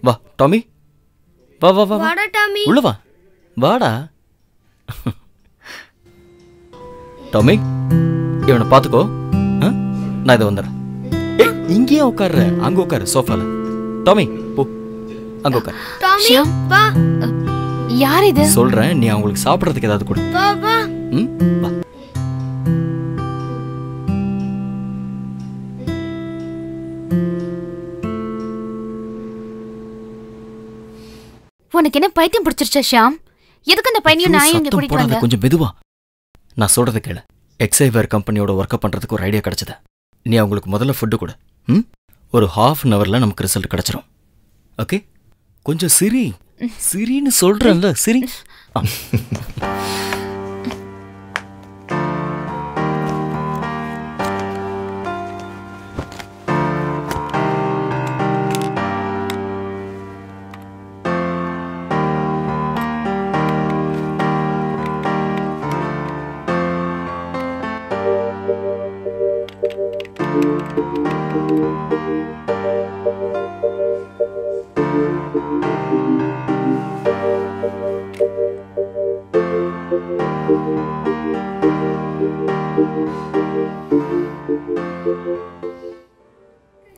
வா டாமி வா வா வா. வாடா டாமி. உள்ள வா. வாடா. டாமி இவனை பாத்துக்கோ. நான் இதை வந்துடுறேன். இங்கேயே உட்கார்ற, அங்க உட்காரு சோஃபால. டாமி போ அங்க உட்காரு. டாமி வா. யார் இது? சொல்றேன், நீ அவங்களுக்கு சாப்பிடுறதுக்கு ஏதாவது கொடு. வா வா. வா. உனக்கு என்ன பைத்தியம் பிடிச்சிருச்சா ஷாம்? எதுக்கு அந்த பையனையும் நான் இங்க கூட்டிட்டு வந்த? கொஞ்சம் மெதுவா. நான் சொல்றது கேளு. எக்ஸைவேர் கம்பெனியோட ஒர்க் பண்றதுக்கு ஒரு ஐடியா கிடைச்சது. நீ அவங்களுக்கு முதல்ல ஃபுட்டு கொடு. ஒரு 1/2 hourல நமக்கு ரிசல்ட் கிடைச்சிரும். ஓகே? கொஞ்சம் சிரி. சிரின்னு சொல்றேன்ல, சிரி.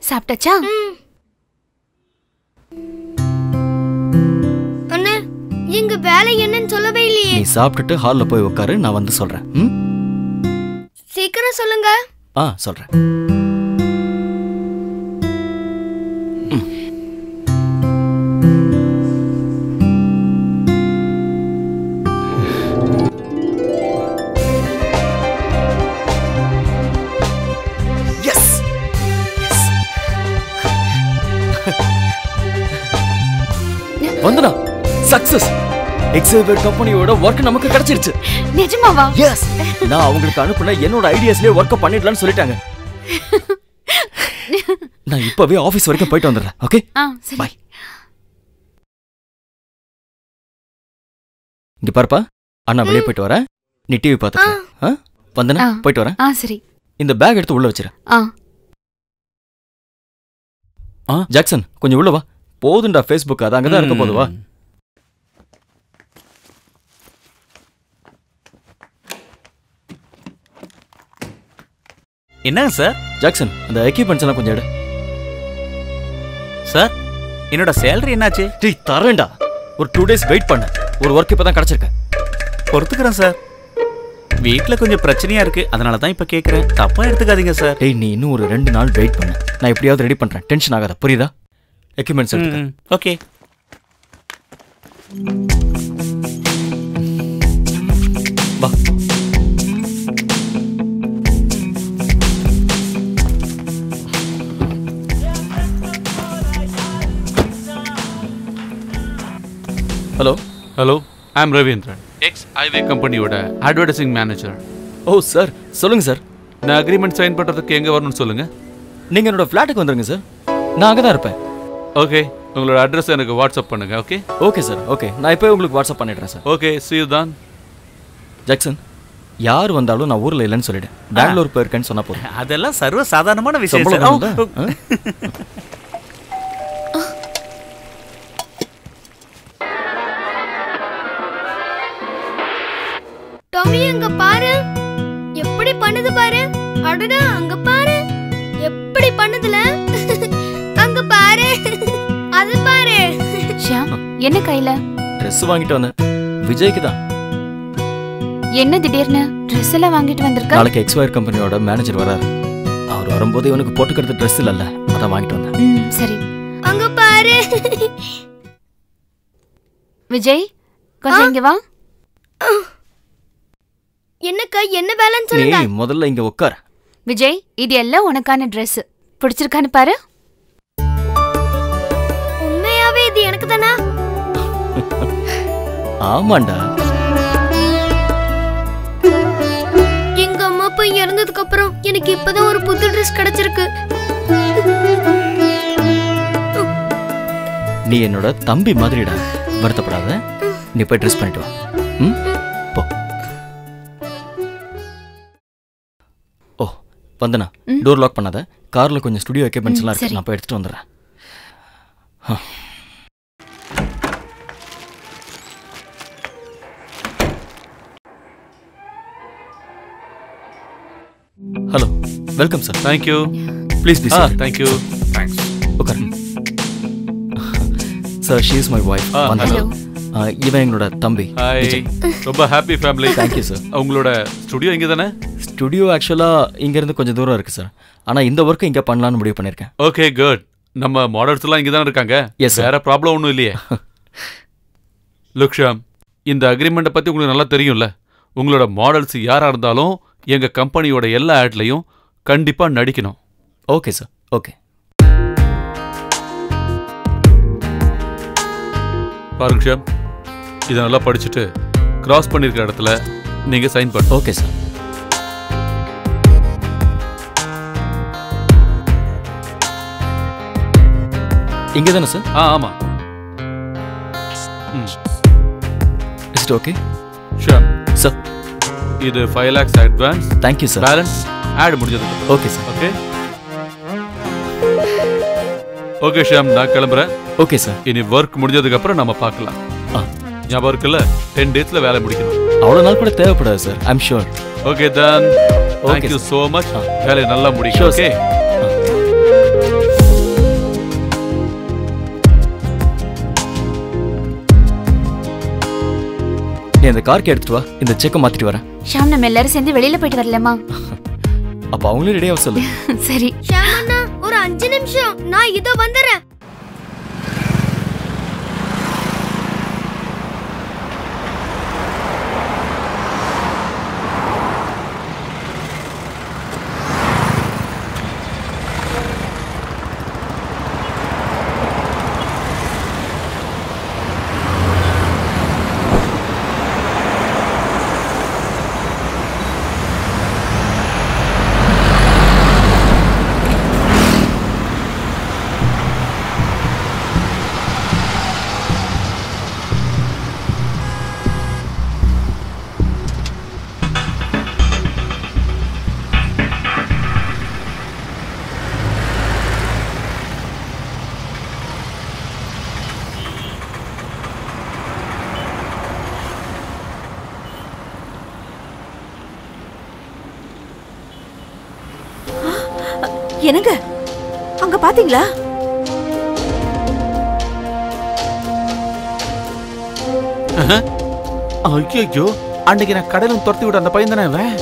சாப்பிட்டாச்சா? அண்ணா எங்க வேலை என்னன்னு சொல்லவே இல்லையே. நீ சாப்பிட்டுட்டு ஹால்ல போய் உட்காரு, நான் வந்து சொல்றேன். சீக்கிரம் சொல்லுங்க. சொல்றேன். வந்தனா சக்சஸ். எக்ஸைவேர் கம்பெனியோட வர்க் நமக்கு கிடைச்சிருச்சு. நிஜமாவா? எஸ். நான் அவங்களுக்கு அனுப்புன என்னோட ஐடியாஸ்லயே வர்க் பண்ணிடலாம்னு சொல்லிட்டாங்க. நான் இப்பவே ஆபீஸ் வரைக்கும் போயிட்டு வந்துடுறேன். ஓகே? பை. இங்க பாருப்பா, அண்ணா வெளியே போயிட்டு வரேன். நீ டிவி பார்த்துக்க. வந்தனா போயிட்டு வரேன். சரி. இந்த பேக் எடுத்து உள்ள வச்சிரு. ஜாக்சன் கொஞ்சம் உள்ள வா. போதுண்டா ஃபேஸ்புக், அது அங்கதான் இருக்க போதுவா. என்னங்க சார்? ஜாக்சன் அந்த எக்யூப்மெண்ட்ஸ் எல்லாம் கொஞ்சம் எடு. சார் என்னோட சேலரி என்னாச்சு? தரேன்டா. ஒரு 2 days வெயிட் பண்ண. ஒரு ஒர்க் இப்பதான் கிடைச்சிருக்கு. பொறுத்துக்கிறேன் சார். வீட்ல கொஞ்சம் பிரச்சனையா இருக்கு, அதனால தான் இப்ப கேக்குறேன். தப்பா எடுத்துக்காதீங்க சார். நீ இன்னும் ஒரு 2 நாள் வெயிட் பண்ணு. நான் எப்படியாவது ரெடி பண்றேன். டென்ஷன் ஆகாத, புரியுதா? எக்யூப்மெண்ட்ஸ் எடுத்துக்க. ஓகே. வா. Hello. Hello, I am Ravindran, X Iway கம்பெனியோட அட்வர்டைசிங் மேனேஜர். ஓ சார், சொல்லுங்கள் சார். நான் அக்ரிமெண்ட் சைன் பண்ணுறதுக்கு எங்கே வரணும்னு சொல்லுங்கள். நீங்கள் என்னோட ஃப்ளாட்டுக்கு வந்துடுங்க சார், நான் அங்கே தான் இருப்பேன். ஓகே, உங்களோட அட்ரஸ் எனக்கு வாட்ஸ்அப் பண்ணுங்க. ஓகே. ஓகே சார், ஓகே, நான் இப்போ உங்களுக்கு வாட்ஸ்அப் பண்ணிடுறேன் சார். ஓகே, see you தான். ஜாக்சன், யார் வந்தாலும் நான் ஊரில் இல்லைன்னு சொல்லிட்டேன். பெங்களூர் போயிருக்கேன்னு சொன்னால் போதும். அதெல்லாம் சர்வ சாதாரணமான விஷயம். டாமி, அங்க பாரு, எப்படி பண்ணுது பாரு. அடடா, அங்க பாரு, எப்படி பண்ணுதுல. அங்க பாரு, அது பாரு. ஷியாம், என்ன கையில? ட்ரெஸ் வாங்கிட்டு வந்தேன், விஜய்க்கு தான். என்ன திடீர்னு ட்ரெஸ் எல்லாம் வாங்கிட்டு வந்திருக்க? நாளைக்கு எக்ஸ்வயர் கம்பெனியோட மேனேஜர் வராரு. அவர் வரும்போது இவனுக்கு போட்டுக்கிறது ட்ரெஸ் இல்லைல்ல, அதான் வாங்கிட்டு வந்தேன். சரி. அங்க பாரு. விஜய், கொஞ்சம் இங்க வா. என்னக்கா, என்ன வேலைன்னு சொல்லுங்க. நீ முதல்ல இங்க உட்கார். விஜய், இது எல்லாம் உனக்கான ட்ரெஸ். பிடிச்சிருக்கான்னு பாரு. உண்மையாவே இது எனக்கு தானா? ஆமாண்டா. எங்க அம்மா அப்பா இறந்ததுக்கு அப்புறம் எனக்கு இப்பதான் ஒரு புது ட்ரெஸ் கிடைச்சிருக்கு. நீ என்னோட தம்பி மாதிரிடா, வருத்தப்படாத. நீ போய் ட்ரெஸ் பண்ணிட்டு வா. போ. ஓ வந்தனா, டோர் லாக் பண்ணாத. கார்ல கொஞ்சம் ஸ்டுடியோ எக்யூப்மெண்ட்ஸ் எல்லாம் இருக்கு, நான் போய் எடுத்துட்டு வந்துடுறேன். Hello, welcome sir. Thank you. Please be sir. Thank you. Thanks. உட்காரு sir. She is my wife. Hello. இவன் எங்களோட தம்பி. ஹாய். ரொம்ப ஹாப்பி ஃபேமிலி. Thank you sir. உங்களோட ஸ்டுடியோ இங்கே தானே? ஸ்டுடியோ ஆக்சுவலாக இங்கேருந்து கொஞ்சம் தூரம் இருக்குது சார். ஆனால் இந்த ஒர்க்கு இங்கே பண்ணலான்னு முடிவு பண்ணியிருக்கேன். Okay, good. நம்ம மாடல்ஸ் எல்லாம் இங்கே தானே இருக்காங்க? Yes sir. வேற ப்ராப்ளம் ஒன்றும் இல்லையே? லுக் ஷாம், இந்த அக்ரிமெண்ட்டை பற்றி உங்களுக்கு நல்லா தெரியும்ல. உங்களோட மாடல்ஸ் யாராக இருந்தாலும் எங்கள் கம்பெனியோட எல்லா ஆட்லையும் கண்டிப்பாக நடிக்கணும். Okay sir. ஓகே. பாருங்க ஷாம், இதை நல்லா படிச்சுட்டு கிராஸ் பண்ணியிருக்கிற இடத்துல நீங்கள் சைன் பண்ணு. Okay sir. இங்கே தானே சார்? ஆமாம். Is it okay? Sham sir, இது 5 lakhs advance. Thank you sir. Balance ஆட் முடிஞ்சது. Okay sir. Okay. Okay Sham, நான் கிளம்புறேன். Okay sir. இனி ஒர்க் முடிஞ்சதுக்கு அப்புறம் நம்ம பார்க்கலாம். ஞாபகம் இருக்குல்ல, 10 daysல வேலை முடிக்கணும். அவ்வளோ நாள் கூட தேவைப்படாது சார். I'm sure. ஓகே தான். Thank you so much. வேலையை நல்லா முடிக்கும். ஓகே. நீ அந்த கார்க்கு எடுத்துட்டு வா, இந்த செக்கை மாத்திட்டு வரேன். ஷாம், நம்ம எல்லாரும் சேர்ந்து வெளியில போயிட்டு வரலாமா? அப்ப அவங்களும் ரெடியாக சொல்லு. சரி. ஷாம் அண்ணா, ஒரு 5 நிமிஷம், நான் இதோ வந்துடுறேன். என்னங்க, அங்க பாத்தீங்களா? ஐயோ, அன்னைக்கு நான் கடையில துரத்தி விட அந்த பையன் தானே அவன்?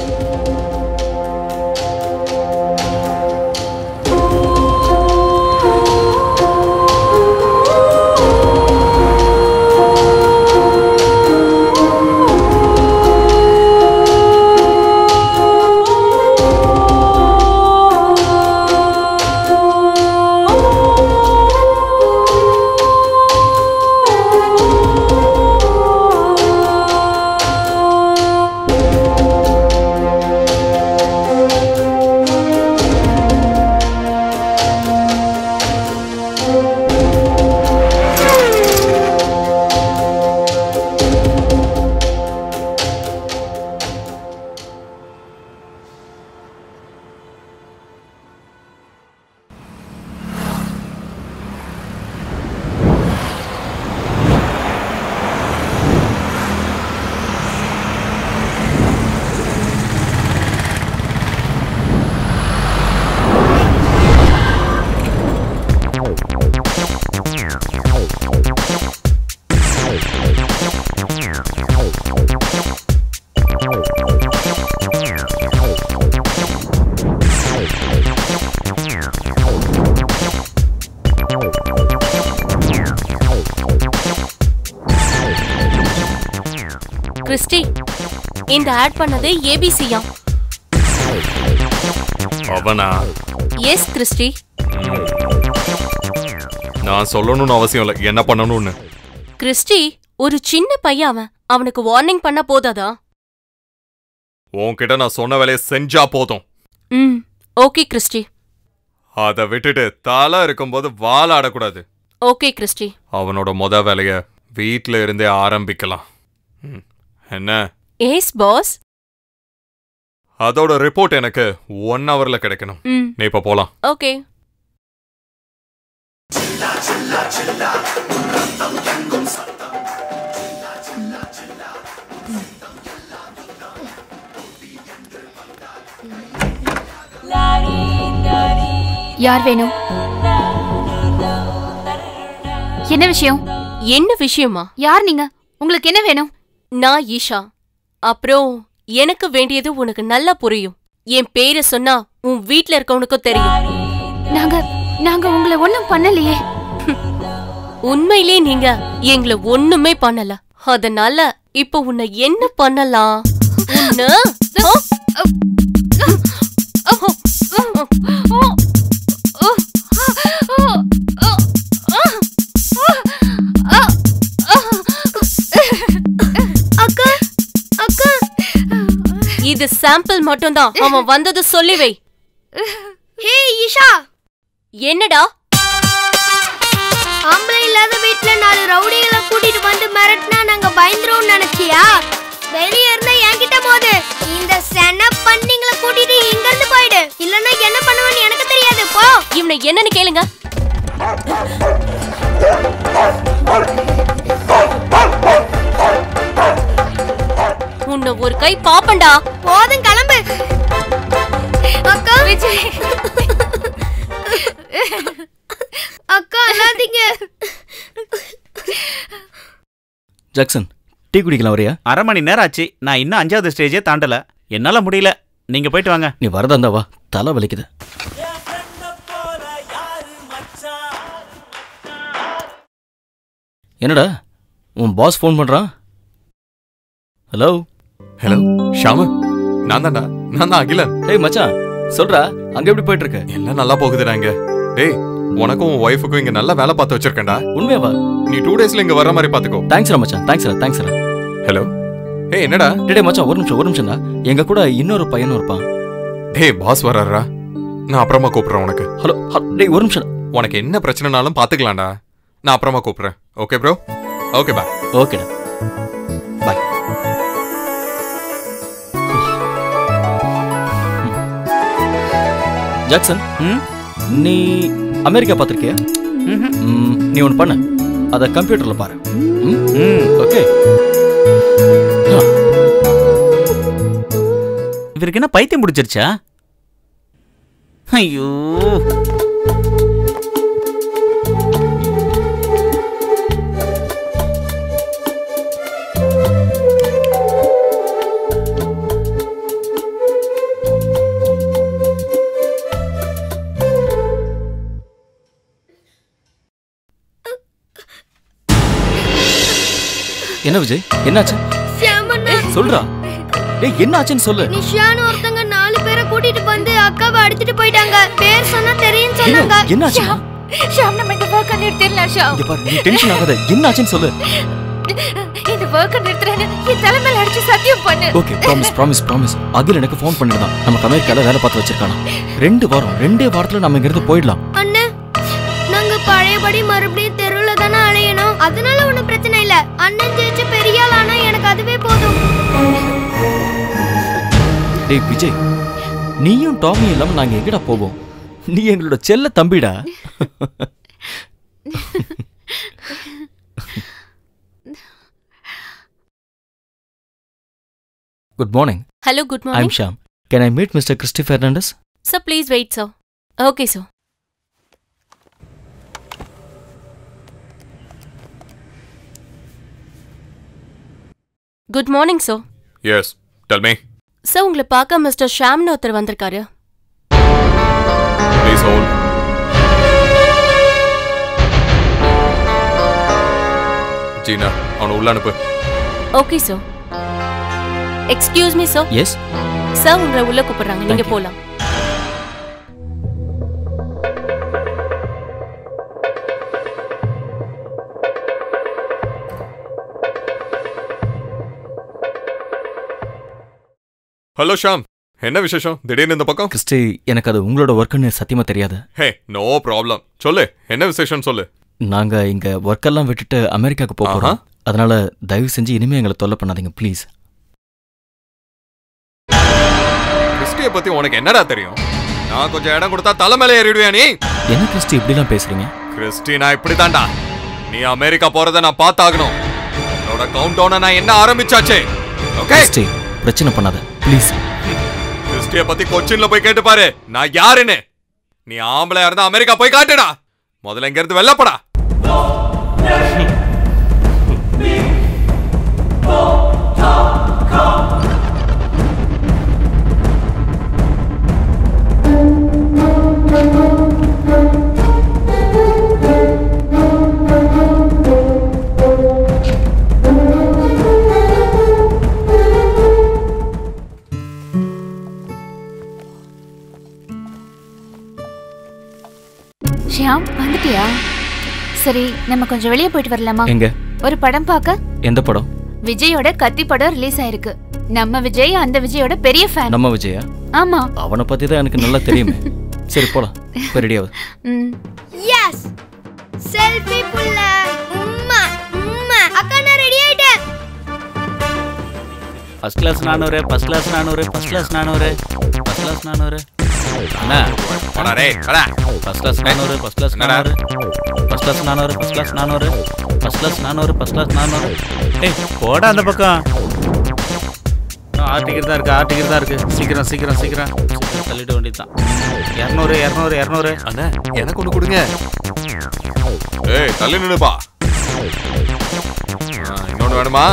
கிறிஸ்டி, இந்த ஆட் பண்ணது ஏபிசியா? அவனா? Yes Christy. நான் சொல்லணும்னு அவசியம் இல்லை என்ன பண்ணணும்னு. கிறிஸ்டி, ஒரு சின்ன பையன் அவன். அவனுக்கு வார்னிங் பண்ண போதாதா? உன்கிட்ட நான் சொன்ன வேலையை செஞ்சா போதும். Okay Christy. அதை விட்டுட்டு தலை இருக்கும்போது வாழ ஆடக்கூடாது. Okay Christie. அவனோட வேலைய வீட்ல இருந்தே ஆரம்பிக்கலாம். என்ன? S pass. அதோட ரிப்போர்ட் எனக்கு 1 hourல கிடைக்கணும். நீ இப்ப போலாம். ஓகே. யார் வேணும்? என்ன விஷயம்? என்ன விஷயமா? யார் நீங்க? உங்களுக்கு என்ன வேணும்? நான் ஈஷா. அப்புறம் எனக்கு வேண்டியது உனக்கு நல்லா புரியும். என் பேரை சொன்னா உன் வீட்ல இருக்கவனுக்கும் தெரியும். நாங்க உங்களை ஒண்ணும் பண்ணலையே. உண்மையிலே நீங்க எங்களை ஒண்ணுமே பண்ணல. அதனால இப்ப உன்னை என்ன பண்ணலாம்? இது சாம்பிள் மட்டும்தான். அவன் வந்தது சொல்லி வை. ஹே ஈஷா. என்னடா? ஆம்பளை இல்லாத வீட்ல 4 ரவுடிகளை கூட்டிட்டு வந்து மிரட்டினா நாங்க பயந்துருவோம்னு நினைச்சியா? வெளியே இருந்தா என்கிட்ட போது இந்த சென பண்ணிங்களை கூட்டிட்டு இங்க இருந்து போயிடு. இல்லன்னா என்ன பண்ணுவேன்னு எனக்கு தெரியாது. போ. இவனை என்னன்னு கேளுங்க. உன்னை ஒரு கை பாப்பண்டா. போதும் கிளம்பு. அக்கா விஜய். அக்கா அழாதீங்க. ஜாக்சன், டீ குடிக்கலாம் வரியா? 1/2 மணி நேரம் ஆச்சு. நான் இன்னும் 5வது ஸ்டேஜே தாண்டல. என்னால முடியல. நீங்க போயிட்டு வாங்க. நீ வரதா இருந்தா வா. தலை வலிக்குது. என்னடா உன் பாஸ் ஃபோன் பண்றான்? ஹலோ ஹலோ ஷாமு, நான் தான் அகிலன். டேய் மச்சான், சொல்றா அங்க எப்படி போயிட்டு இருக்கு? எல்லாம் நல்லா போகுதுடா இங்க. டேய், உனக்கும் உன் ஒய்ஃபுக்கும் இங்க நல்லா வேலை பார்த்து வச்சிருக்கேன்டா. உண்மையாவா? நீ 2 daysல இங்க வர மாதிரி பாத்துக்கோ. தேங்க்ஸ்ரா மச்சான். தேங்க்ஸ்ரா. ஹலோ. ஏய் என்னடா? டேய் மச்சான், ஒரு நிமிஷம்டா. எங்க கூட இன்னொரு பையனும் இருப்பான். டேய் பாஸ் வராரா? நான் அப்புறமா கூப்பிடுறேன் உனக்கு. ஹலோ டேய் ஒரு நிமிஷம். உனக்கு என்ன பிரச்சனைனாலும் பாத்துக்கலாம்டா. நான் அப்புறமா கூப்பிடுறேன். Okay bro. Okay bye. ஓகேடா பாய். ஜாக்சன், நீ அமெரிக்கா பார்த்திருக்கியா? நீ ஒன்று பண்ண, அதை கம்ப்யூட்டர்ல பாரு. ஓகே. இவருக்கு என்ன பைத்தியம் முடிச்சிருச்சா? ஐயோ, என்ன விஜய், என்னாச்சு? சொல்றா. டேய் என்னாச்சுன்னு சொல்லு. நிஷான்னு ஒருத்தங்க 4 பேரை கூட்டிட்டு வந்து அக்காவை அடிச்சிட்டு போயிட்டாங்க. பேர் சொன்னா தெரியும் சொன்னாங்க. என்னாச்சு? ஷாம், நம்ம இந்த வர்க்க நிறுத்திடலாம் ஷாம். இங்க பாரு, நீ டென்ஷன் ஆகாத. என்னாச்சுன்னு சொல்லு. இந்த வர்க்க நிறுத்துறேன்னு என் தலைமையில அடிச்சு சத்தியம் பண்ணு. Okay, promise. அகில் எனக்கு ஃபோன் பண்ணிருந்தான். நமக்கு அமெரிக்கால வேலை பார்த்து வச்சிருக்கானா. 2 வாரம், 2 வாரத்துல நம்ம இங்க இருந்து போயிடலாம். அண்ணே, நாங்க பழையபடி மறுபடியும் தெருவுல தானே அலையணும். அதனால ஒண்ணும் பிரச்சனை இல்ல. அண்ணன் ஜெயிச்சு பெரிய ஆளானா எனக்கு அதுவே போதும். டேய் விஜய், நீயும் டாமியும் இல்லாம நாங்க எங்கடா போவோம்? நீ எங்களோட செல்ல தம்பிடா. Good morning. Hello, good I morning. Am Sham. Can I meet mister Christy Fernandes? Sir please wait sir. Okay sir. Good morning sir. Yes, tell me. Sir, உங்களை பார்க்க மிஸ்டர் ஷாம்னு ஒருத்தர் வந்திருக்காரு. Please hold. ஜீனா அவனை உள்ள அனுப்பு. Okay sir. Excuse me sir. Yes sir உங்களை உள்ள கூப்பிடுறாங்க, நீங்க போலாம். ஹலோ ஷாம், என்ன விசேஷம் திடீர்னு இந்த பக்கம்? கிறிஸ்டி, எனக்கு அது உங்களோட ஒர்க்குன்னு சத்தியமா தெரியாது. ஹே, நோ ப்ராப்ளம். சொல்லு, என்ன விசேஷம் சொல்லு. நாங்க இங்க ஒர்க்கெல்லாம் விட்டுட்டு அமெரிக்காவுக்கு போறோம். அதனால தயவு செஞ்சு இனிமே எங்களை தொல்லை பண்ணாதீங்க ப்ளீஸ். கிறிஸ்டியை பத்தி உனக்கு என்னடா தெரியும்? நான் கொஞ்சம் இடம் கொடுத்தா தலைமையில ஏறிடுவியா நீ? என்ன கிறிஸ்டி இப்படிலாம் பேசுறீங்க? கிறிஸ்டி, நான் இப்படிதான்டா. நீ அமெரிக்கா போறதை நான் பார்த்தாகணும். என்னோட கவுண்ட் டவுனை நான் என்ன ஆரம்பிச்சாச்சே. ஓகே கிறிஸ்டி, பிரச்சனை பண்ணாத ப்ளீஸ். கிறிஸ்டியை பத்தி கொச்சின்ல போய் கேட்டு பாரு நான் யாருன்னு. நீ ஆம்பளையா இருந்தா அமெரிக்கா போய் காட்டுடா. முதல்ல இங்க இருந்து வெள்ளப்படா. ஷியாம், வந்துட்டியா? சரி, நம்ம கொஞ்சம் வெளியே போயிட்டு வரலாமா? எங்க? ஒரு படம் பார்க்க. எந்த படம்? விஜயோட கத்தி படம் ரிலீஸ் ஆயிருக்கு. நம்ம விஜய் அந்த விஜயோட பெரிய ஃபேன். நம்ம விஜயா? ஆமா. அவனை பத்தி தான் எனக்கு நல்லா தெரியுமே. சரி போலாம். ரெடி ஆகுது. எஸ் செல்ஃபி புள்ள. உம்மா உம்மா அக்கா நான் ரெடி ஆயிட்டேன். First class 400, first class 400, first class 400, first class 400. அண்ணா போடா ரே, போடா. First class 400, first class 400, first class 400, first class 400, first class 400, first class 400. டேய் போடா அந்த பக்கம். ஆர்டிகர் தான் இருக்கு. சீக்கிரம் சீக்கிரம் சீக்கிரம் தள்ளிட்டு வேண்டியதுதான். 200 200 200. அண்ணா எனக்கு ஒன்று கொடுங்க. ஏய் தள்ளி நின்னுப்பா. இன்னொன்று வேணுமா?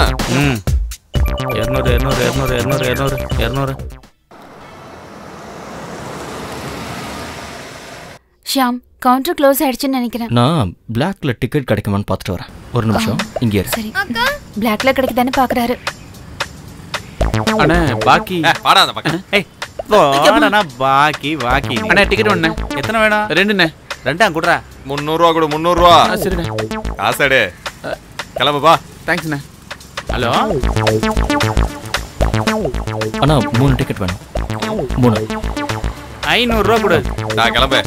200 200 200 200 200 200. ஷியாம், கவுண்டர் க்ளோஸ் ஆயிடுச்சுன்னு நினைக்கிறேன். நான் பிளாக்ல டிக்கெட் கிடைக்குமான்னு பார்த்துட்டு வரேன். ஒரு நிமிஷம் இங்கே இரு. சரி, பிளாக்ல கிடைக்குதானே பாக்குறாரு. அண்ணே பாக்கி பாடா அந்த பக்கம். ஏய் போடா பாக்கி. அண்ணே டிக்கெட் ஒண்ணே. எத்தனை வேணும்? 2ண்ணே. 2 குடுறா. 300 ரூபா கொடு. 300 ரூபா. சரிண்ணே. காசு கிளம்புப்பா. தேங்க்ஸ்ண்ணே. ஹலோ அண்ணா 3 டிக்கெட் வேணும். 3. 500 ரூபா கொடு. நான் கிளம்பு.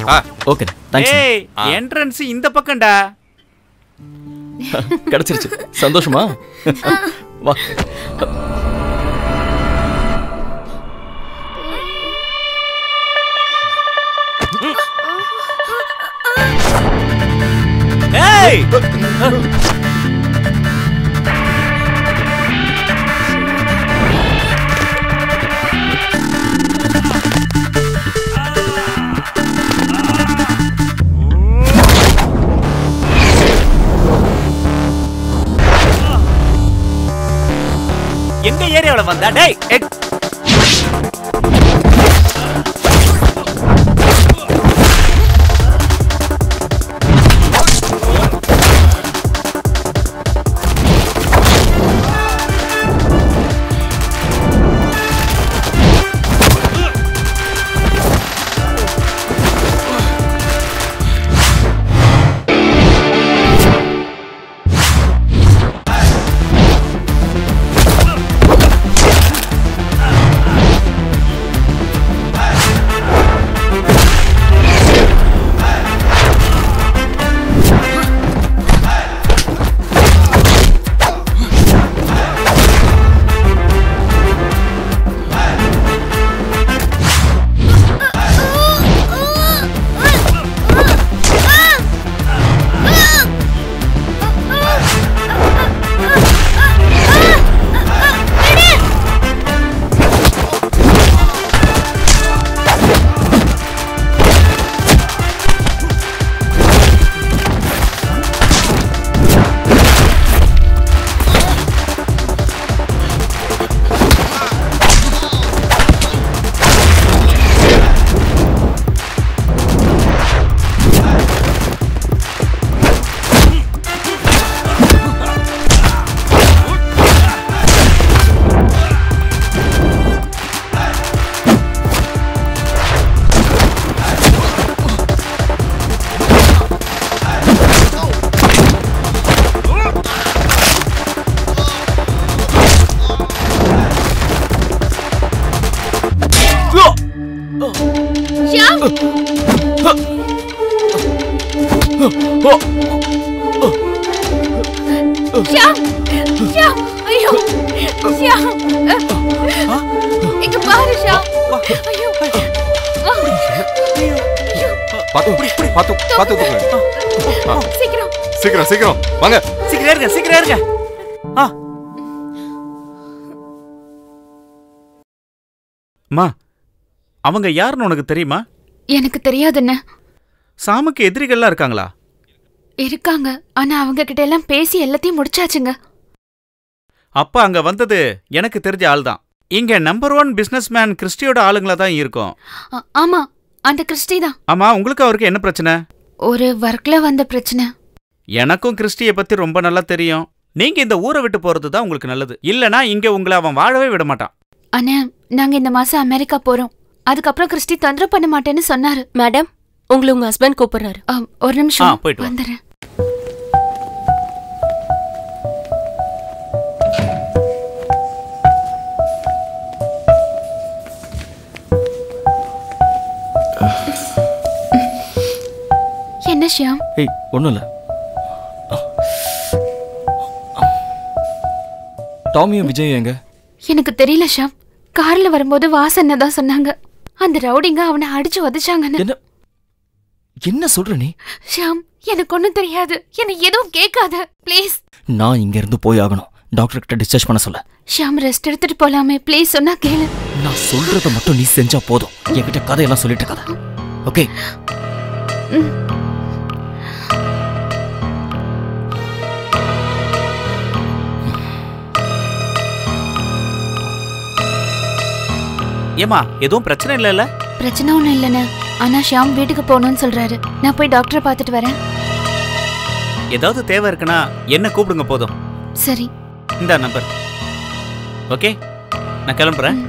Okay thanks. ஏய் என்ட்ரன்ஸ் இந்த பக்கம்டா. கிடைச்சிருச்சு. சந்தோஷமா? வா. ஏய் எங்க ஏரியாவுல வந்தா? டேய் ஷியாம் ஷியாம் ஐயோ ஷியாம் இங்க பாரு ஷியாம் ஐயோ பாத்து சீக்கிரம் சீக்கிரம் வாங்க. சீக்கிரம் இருங்க. அம்மா, அவங்க யாருன்னு உனக்கு தெரியுமா? எனக்கு தெரியாதுன்னு. சாமுக்கு எதிரிகள்லாம் இருக்காங்களா? இருக்காங்க, ஆனா அவங்க கிட்ட எல்லாம் பேசி எல்லாத்தையும் முடிச்சாச்சுங்க. அப்ப அங்க வந்தது எனக்கு தெரிஞ்ச ஆள் தான். இங்க நம்பர் 1 பிசினஸ்மேன் கிறிஸ்டியோட ஆளுங்களா தான் இருக்கும். ஆமா, அந்த கிறிஸ்டி தான். ஆமா, உங்களுக்கு அவருக்கு என்ன பிரச்சனை? ஒரு ஒர்க்ல வந்த பிரச்சனை. எனக்கும் கிறிஸ்டியை பத்தி ரொம்ப நல்லா தெரியும். நீங்க இந்த ஊரை விட்டு போறது தான் உங்களுக்கு நல்லது. இல்லனா இங்க உங்களை அவன் வாழவே விட மாட்டான். அண்ணா, நாங்க இந்த மாசம் அமெரிக்கா போறோம். அதுக்கப்புறம் கிறிஸ்டி தொந்தரவு பண்ண மாட்டேன்னு சொன்னாரு. மேடம், உங்களை உங்க ஹஸ்பண்ட் கூப்பிடுறாரு. ஒரு நிமிஷம் போயிட்டு வந்துடுறேன். என்ன ஷியாம்? ஏய், ஒண்ணும் இல்ல. டாமியும் விஜய் எங்க? எனக்கு தெரியல ஷியாம். கார்ல வரும்போது வாசனை தான் சொன்னாங்க. அந்த ரவுடிங்க அவனை அடிச்சு உதைச்சாங்கன்னு. என்ன சொல்ற நீ? ஷியாம், எனக்கு ஒண்ணும் தெரியாது. என்னை எதுவும் கேட்காத ப்ளீஸ். நான் இங்க இருந்து போய் ஆகணும். டாக்டர் கிட்ட டிஸ்சார்ஜ் பண்ண சொல்ல. ஷியாம், ரெஸ்ட் எடுத்துட்டு போலாமே ப்ளீஸ், சொன்னா கேளு. நான் சொல்றத மட்டும் நீ செஞ்சா போதும். என்கிட்ட கதையெல்லாம் சொல்லிட்டு இருக்காத. ஓகே? ஏமா, எதுவும் பிரச்சனை இல்லைல்ல? பிரச்சனை ஒண்ணும் இல்லைண்ணே. ஆனா ஷியாம் வீட்டுக்கு போகணும்னு சொல்றாரு. நான் போய் டாக்டரை பார்த்துட்டு வரேன். ஏதாவது தேவை இருக்குன்னா என்ன கூப்பிடுங்க போதும். சரி, இந்த நம்பர். ஓகே, நான் கிளம்புறேன்.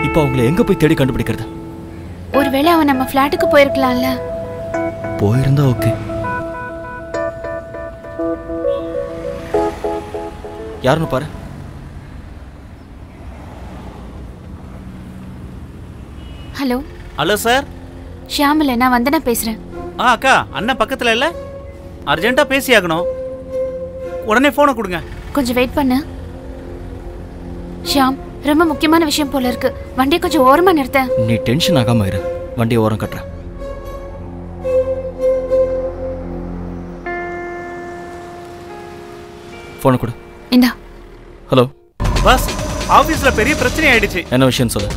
இப்போ அவங்களை எங்க போய் தேடி கண்டுபிடிக்கிறது? ஒருவேளை அவன் நம்ம ஃபிளாட்டுக்கு போயிருக்கலாம்ல. போயிருந்தா ஓகே. யாருன்னு பாரு. ஹலோ. Hello sir. ஷியாம் இல்ல, நான் வந்தனா பேசுறேன். அக்கா, அண்ணன் பக்கத்துல இல்ல? அர்ஜென்ட்டா பேசி ஆகணும். உடனே போனை கொடுங்க. கொஞ்சம் வெயிட் பண்ணு. ஷியாம், ரொம்ப முக்கியமான விஷயம் போல இருக்கு. வண்டியை கொஞ்சம் ஓரமா நிறுத்த. நீ டென்ஷன் ஆகாம இரு. வண்டியை ஓரம் கட்டுறேன். போன கொடு. இந்தா. ஹலோ பாஸ், ஆபீஸ்ல பெரிய பிரச்சனை ஆயிடுச்சு. என்ன விஷயம் சொல்லு.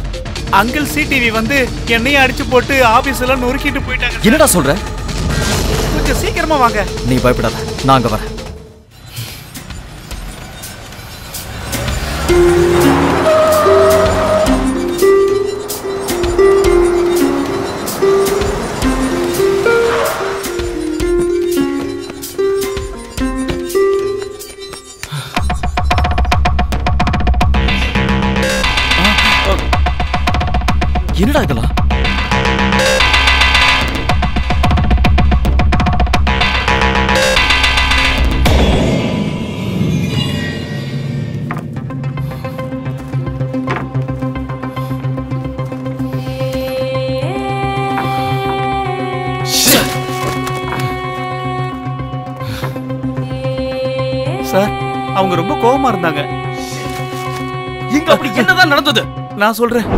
அங்கிள் சிடிவி வந்து என்னையும் அடிச்சு போட்டு ஆபீஸ்ல நொறுக்கிட்டு போயிட்டாங்க. என்னடா சொல்ற? கொஞ்சம் சீக்கிரமா வாங்க. நீ பயப்படாத, நான் அங்க வரேன். என்னடா இதெல்லாம்? சார், அவங்க ரொம்ப கோவமா இருந்தாங்க. இங்க அப்படி என்னதான் நடந்தது? நான் சொல்றேன்.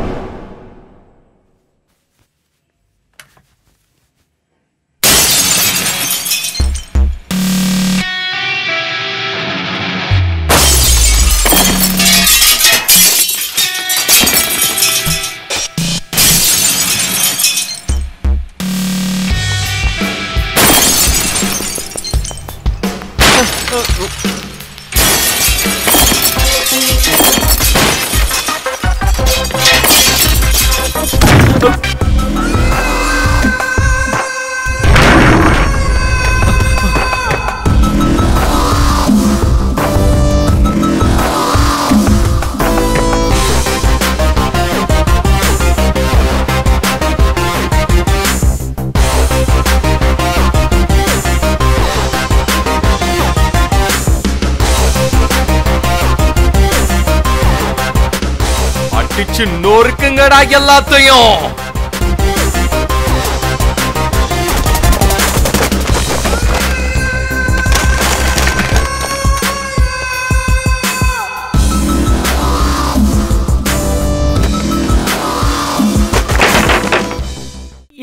பிச்சு நொறுக்குங்கடா எல்லாத்தையும்.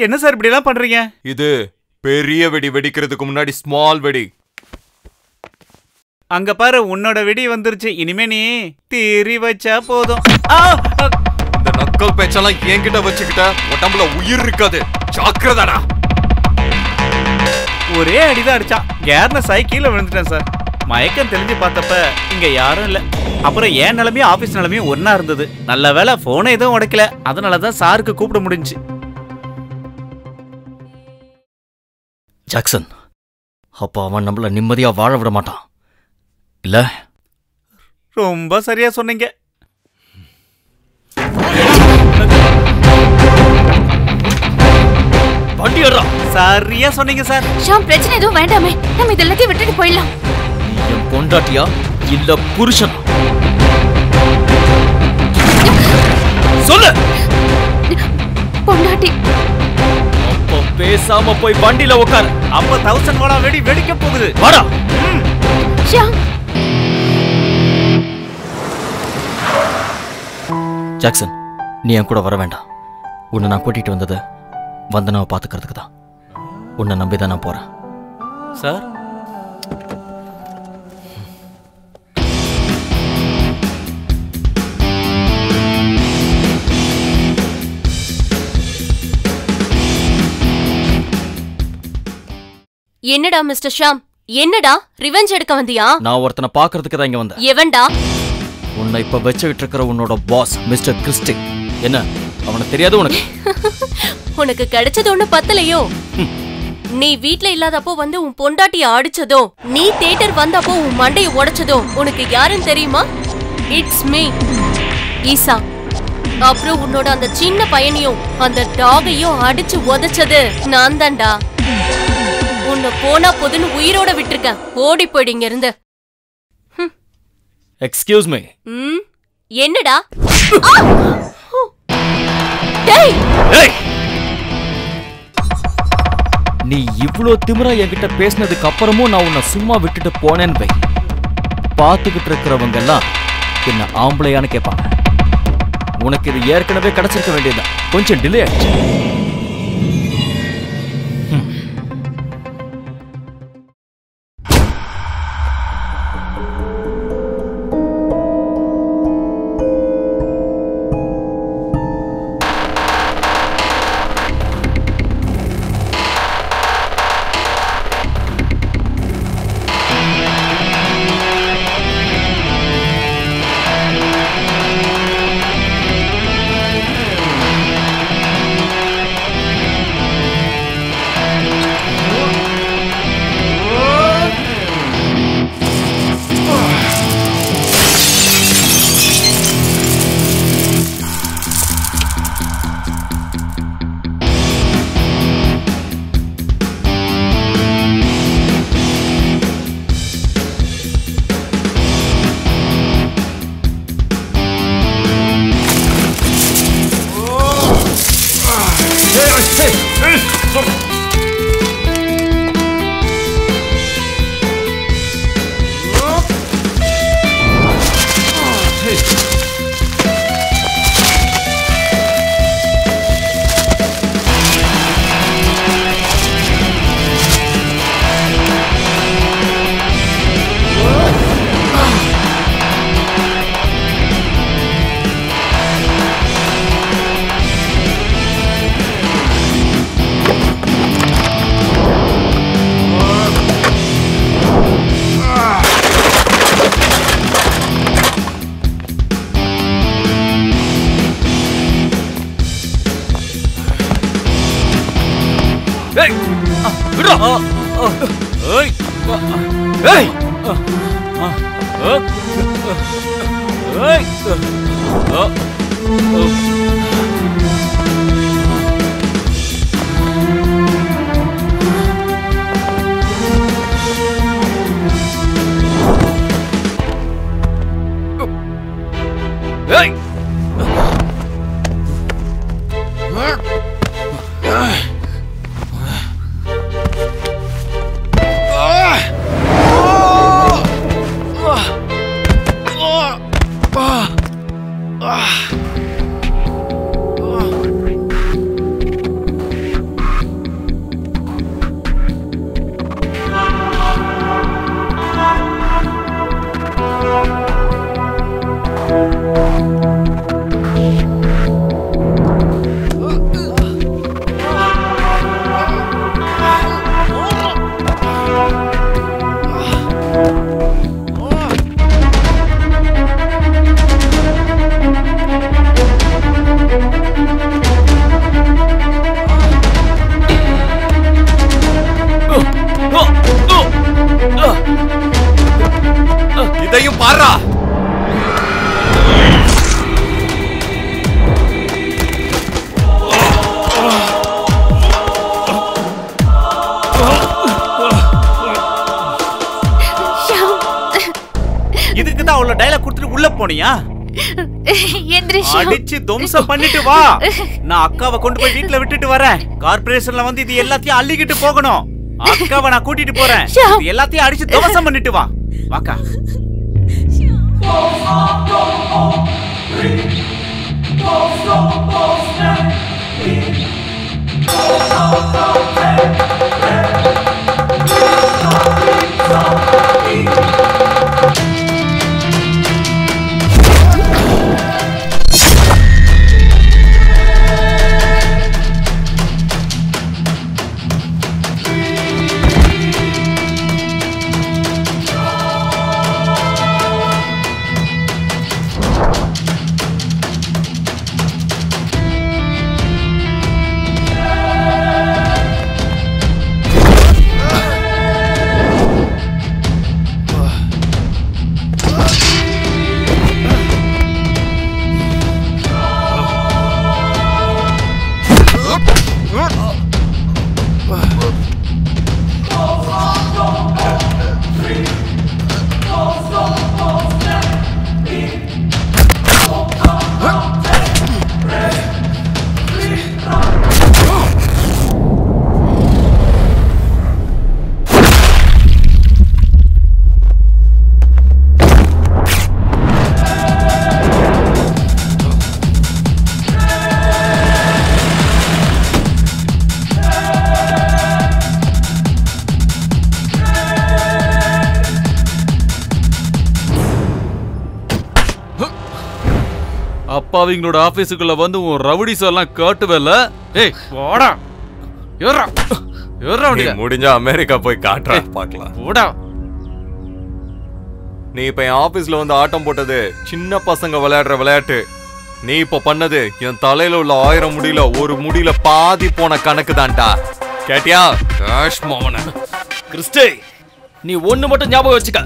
என்ன சார் இப்படி எல்லாம் பண்றீங்க? இது பெரிய வெடி வெடிக்கிறதுக்கு முன்னாடி ஸ்மால் வெடி. அங்க பாரு, உன்னோட வெடி வந்துருச்சு. இனிமே நீ தீரி வச்சா போதும். இந்த நக்கல் பேச்செல்லாம் என்கிட்ட வச்சுக்கிட்ட உடம்புல உயிர் இருக்காது. ஜாக்கிரதாடா. ஒரே அடிதான் அடிச்சான். கேர்னஸ் ஆகி கீழே விழுந்துட்டேன் சார். மயக்கம் தெரிஞ்சு பார்த்தப்ப இங்க யாரும் இல்ல. அப்புறம் என் நிலைமையும் ஆபீஸ் நிலைமையும் ஒன்னா இருந்தது. நல்ல வேலை போனை எதுவும் உடைக்கல. அதனாலதான் சாருக்கு கூப்பிட முடிஞ்சு. ஜாக்சன், அப்போ அவன் நம்மள நிம்மதியா வாழ விட மாட்டான் இல்ல? ரொம்ப சரியா சொன்னீங்க. வண்டியடா. சரியா சொன்னீங்க சார். ஷாம், பிரச்சனை எதுவும் வேண்டாமே. நம்ம இதெல்லாத்தையும் விட்டுட்டு போயிடலாம். என் பொண்டாட்டியா இல்ல புருஷன்? சொல்லு. பொண்டாட்டி. அப்போ பேசாம போய் வண்டியில உட்காரு. அப்ப 1000 வாடா வெடி வெடிக்க போகுது. வாடா. ஷாம். ஜாக்சன், நீ என் கூட வர வேண்டாம். உன்னை நான் கூட்டிட்டு வந்தது வந்தனாவை பாத்துக்கிறதுக்கு தான். உன்னை நம்பிதான் நான் போறேன். சார், என்னடா மிஸ்டர் ஷாம், என்னடா ரிவெஞ்ச் எடுக்க வந்தியா? நான் ஒருத்தனை பாக்குறதுக்கு தான் இங்க வந்தேன். எவன்டா? உன்னை இப்ப வச்சுக்கிட்டு இருக்கிற உன்னோட பாஸ் மிஸ்டர் கிறிஸ்டி. என்ன அவனுக்கு தெரியாது உனக்கு? உனக்கு கிடைச்சது ஒண்ணு பத்தலையோ? நீ வீட்ல இல்லாதப்போ வந்து உன் பொண்டாட்டிய அடிச்சதோ, நீ தியேட்டர் வந்தப்போ உன் மண்டைய உடைச்சதோ உனக்கு யாருன்னு தெரியுமா? இட்ஸ் மீ, ஈசா. அப்புறம் உன்னோட அந்த சின்ன பையனையும் அந்த டாகையும் அடிச்சு உதைச்சது நான் தான்டா. உன்னை போனா போதுன்னு உயிரோட விட்டுருக்கேன். ஓடி போயிடுங்க இருந்து. Excuse me. என்னடா? நீ இவ்ளோ திமிரா என்கிட்ட பேசினதுக்கு அப்புறமும் நான் உன்னை சும்மா விட்டுட்டு போனேன்னு வை. பார்த்துக்கிட்டு இருக்கிறவங்க எல்லாம் என்ன ஆம்பளையான்னு கேட்பாங்க. உனக்கு இது ஏற்கனவே கிடைச்சிருக்க வேண்டியதுதான். கொஞ்சம் டிலே ஆயிடுச்சு. உள்ள டயலாக் கொடுத்துட்டு உள்ள போனியா? அடிச்சு துவம்சம் பண்ணிட்டு வா. நான் அக்காவை கொண்டு போய் வீட்டுல விட்டுட்டு வரேன். கார்பரேஷன்ல வந்து இது எல்லாத்தையும் அள்ளிக்கிட்டு போகணும். அக்காவை நான் கூட்டிட்டு போறேன். எல்லாத்தையும் அடிச்சு துவம்சம் பண்ணிட்டு வா. வாக்கா. அப்பாவிங்களோட ஆபீஸுக்குள்ள வந்து உன் ரவுடிஸ் எல்லாம் காட்டுவல. ஏய் போடா. ஏறா ஏறா. நீ முடிஞ்சா அமெரிக்கா போய் காட்டுறா பார்க்கலாம். போடா. நீ இப்ப என் ஆபீஸ்ல வந்து ஆட்டம் போட்டது சின்ன பசங்க விளையாடுற விளையாட்டு. நீ இப்ப பண்ணது என் தலையில உள்ள 1000 முடியில ஒரு முடியில பாதி போன கணக்கு தான்டா. கேட்டியா? கேஷ் மோகன. கிறிஸ்டே, நீ ஒண்ணு மட்டும் ஞாபகம் வச்சுக்க.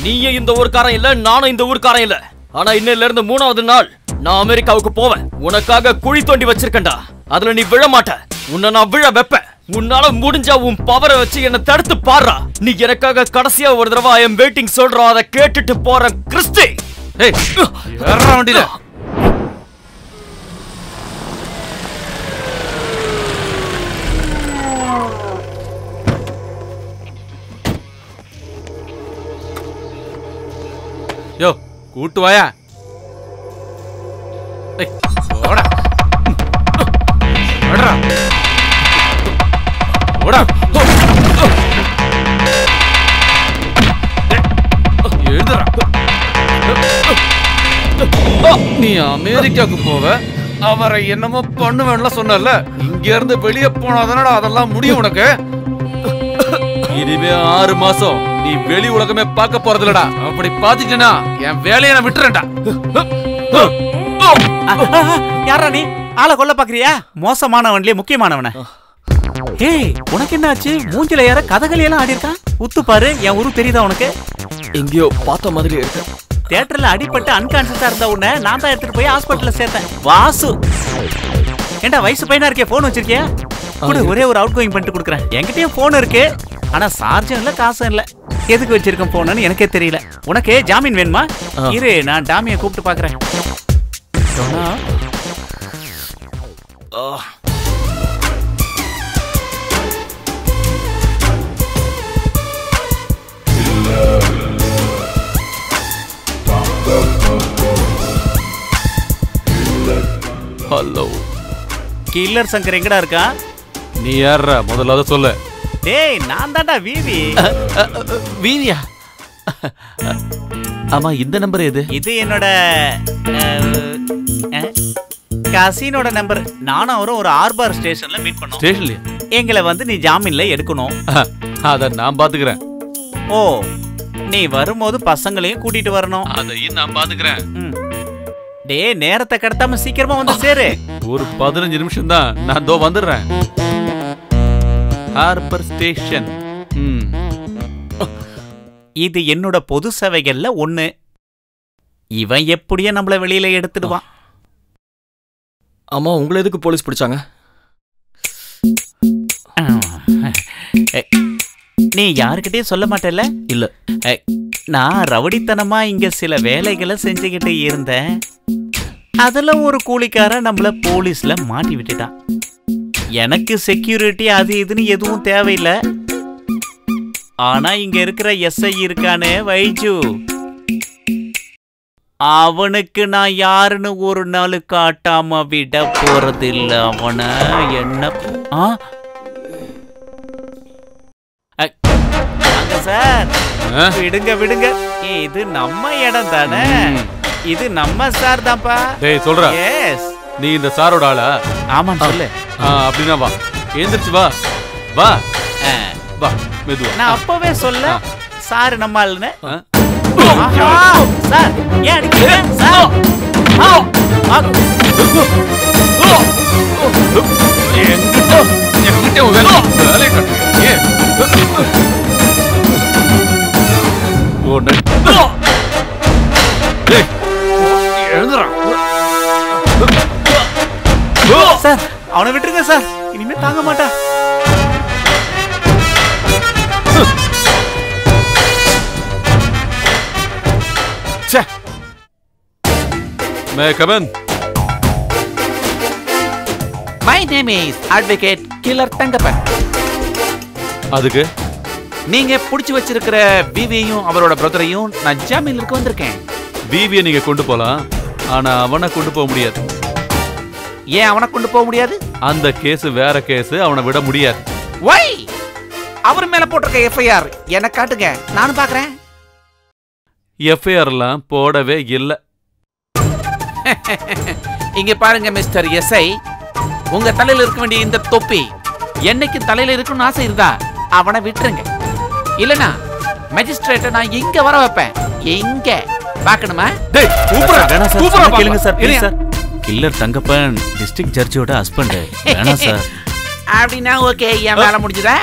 நீயும் இந்த ஊர்க்காரன் இல்ல, நானும் இந்த ஊர்க்காரன் இல்ல. ஆனா இன்னையில இருந்து 3வது நாள் நான் அமெரிக்காவுக்கு போவேன். உனக்காக குழி தோண்டி வச்சிருக்கேன்டா. அதுல நீ விழ மாட்ட. உன்னை நான் விழ வைப்பேன். உன்னால முடிஞ்சா உன் பவரை வச்சு என்ன தடுத்து பாடுறா. நீ எனக்காக கடைசியா ஒரு தடவை ஐ எம் வெயிட்டிங் சொல்றா. அதை கேட்டுட்டு போறேன் கிறிஸ்டி. ஏய் ஏறா வண்டியில. யோ கூட்டு வாயா. ஓடா ஓடா ஓடா. எழுதுறா. நீ அமெரிக்காவுக்கு போவ, அவரை என்னமோ பண்ணுவேன்ல சொன்னல. இங்க இருந்து வெளியே போனாதானடா அதெல்லாம் முடியும் உனக்கு. இனிமே 6 மாசம் நீ வெளி உலகமே பார்க்க போறது இல்லடா. அப்படி பாத்துட்டேனா என் வேலையை நான் விட்டுறேன்டா. யாரா நீ? ஆளை கொல்ல பாக்குறியா? மோசமானவன்லயே முக்கியமானவன. ஏய் உனக்கு என்ன ஆச்சு? மூஞ்சில யார கதகளி எல்லாம் ஆடி இருக்கான். உத்து பாரு. என் உரு தெரியுதா உனக்கு? எங்கேயோ பார்த்த மாதிரி இருக்கு. தியேட்டர்ல அடிபட்டு அன்கான்சியஸா இருந்த உன்னை நான் தான் எடுத்துட்டு போய் ஹாஸ்பிட்டல்ல சேர்த்தேன். வாசு, ஏண்டா வயசு பையனா இருக்கே, போன் வச்சிருக்கியா? கூட ஒரே ஒரு அவுட் கோயிங் பண்ணிட்டு கொடுக்குறேன். என்கிட்டயும் போன் இருக்கு, ஆனா சார்ஜும் இல்ல காசும் இல்ல. எதுக்கு வச்சிருக்கேன் போனு எனக்கே தெரியல. உனக்கு ஜாமீன் வேணுமா? இரு, நான் டாமியை கூப்பிட்டு பாக்குறேன். ஹலோ கில்லர் சங்கர் எங்கடா இருக்கா? நீ யாரா முதல்ல அதை சொல்லு. டேய் நான் தான்டா வீவி. வீவியா? ஆமா, இந்த நம்பர் எது? இது என்னோட கசினோட நம்பர். நானும் அவரும் ஒரு ஆர்பார் ஸ்டேஷன்ல மீட் பண்ணோம். ஸ்டேஷன்லயா? எங்களை வந்து நீ ஜாமீன்ல எடுக்கணும். அத நான் பாத்துக்கிறேன். ஓ, நீ வரும்போது பசங்களையும் கூட்டிட்டு வரணும். அதையும் நான் பாத்துக்கிறேன். டே நேரத்தை கடத்தாம சீக்கிரமா வந்து சேரு. ஒரு 15 நிமிஷம் தான், நான் தோ வந்துடுறேன். Harbour station. இது என்னோட பொது சேவைகள்ல ஒண்ணு. இவன் எப்படியே நம்மள வெளியில எடுத்துடுவான். ஆமா, உங்களை எதுக்கு போலீஸ் பிடிச்சாங்க? நீ யாருக்கிட்டே சொல்ல மாட்டேல்ல? இல்ல. நான் ரவுடித்தனமா இங்க சில வேலைகளை செஞ்சுக்கிட்டு இருந்தேன். அதுல ஒரு கூலிக்காரன் நம்மள போலீஸ்ல மாட்டி விட்டுட்டான். எனக்கு செக்யூரிட்டி அது இதுன்னு எதுவும் தேவையில்லை. ஆனா இங்க இருக்கிற எஸ்ஐ இருக்கானே வைஜு, அவனுக்கு நான் யாருன்னு ஒரு நாள் காட்டாம விட போறதில்ல. அவன என்ன சார் விடுங்க விடுங்க, இது நம்ம இடம் தானே, இது நம்ம சார் தான்ப்பா. டேய் சொல்ற, எஸ் நீ இந்த சாரோட ஆளா? ஆமா சொல்லு. அப்படின்னா வா, எந்திரிச்சு வா வா வா மெதுவா. நான் அப்பவே சொல்ல சார் நம்ம ஆளுன்னு. சார் ஏன் அடிக்கிறீங்க சார்? சார் அவனை விட்டுருங்க சார், இனிமே தாங்க மாட்டா. May I come in? My name is Advocate Killer Tangappan. அதுக்கு நீங்க புடிச்சு வச்சிருக்கிற விவியையும் அவரோட பிரதரையும் நான் ஜாமீன்ல இருக்க வந்திருக்கேன். விவியை நீங்க கொண்டு போலாம், ஆனா அவனை கொண்டு போக முடியாது. ஏன் அவனை கொண்டு போக முடியாது? அந்த கேஸ் வேற கேஸ், அவனை விட முடியாது. Why? அவர் மேல போட்டிருக்க எஃப்ஐஆர் எனக்கு காட்டுங்க, நானும் பாக்குறேன். எஃப்ஐஆர்லாம் போடவே இல்லை. இங்க பாருங்க மிஸ்டர் எஸ்ஐ, உங்க தலையில இருக்க வேண்டிய இந்த தொப்பி என்னைக்கு தலையில இருக்கணும்னு ஆசை இருந்தா அவனை விட்டுருங்க. இல்லனா மேஜிஸ்ட்ரேட்டை நான் இங்க வர வைப்பேன். எங்க பார்க்கணுமா? கேளுங்க sir please sir. Killer Thangappan district ஜட்ஜோட ஹஸ்பண்ட். வேணாம் சார். அப்படின்னா ஓகே, என் வேலை முடிஞ்சுதா?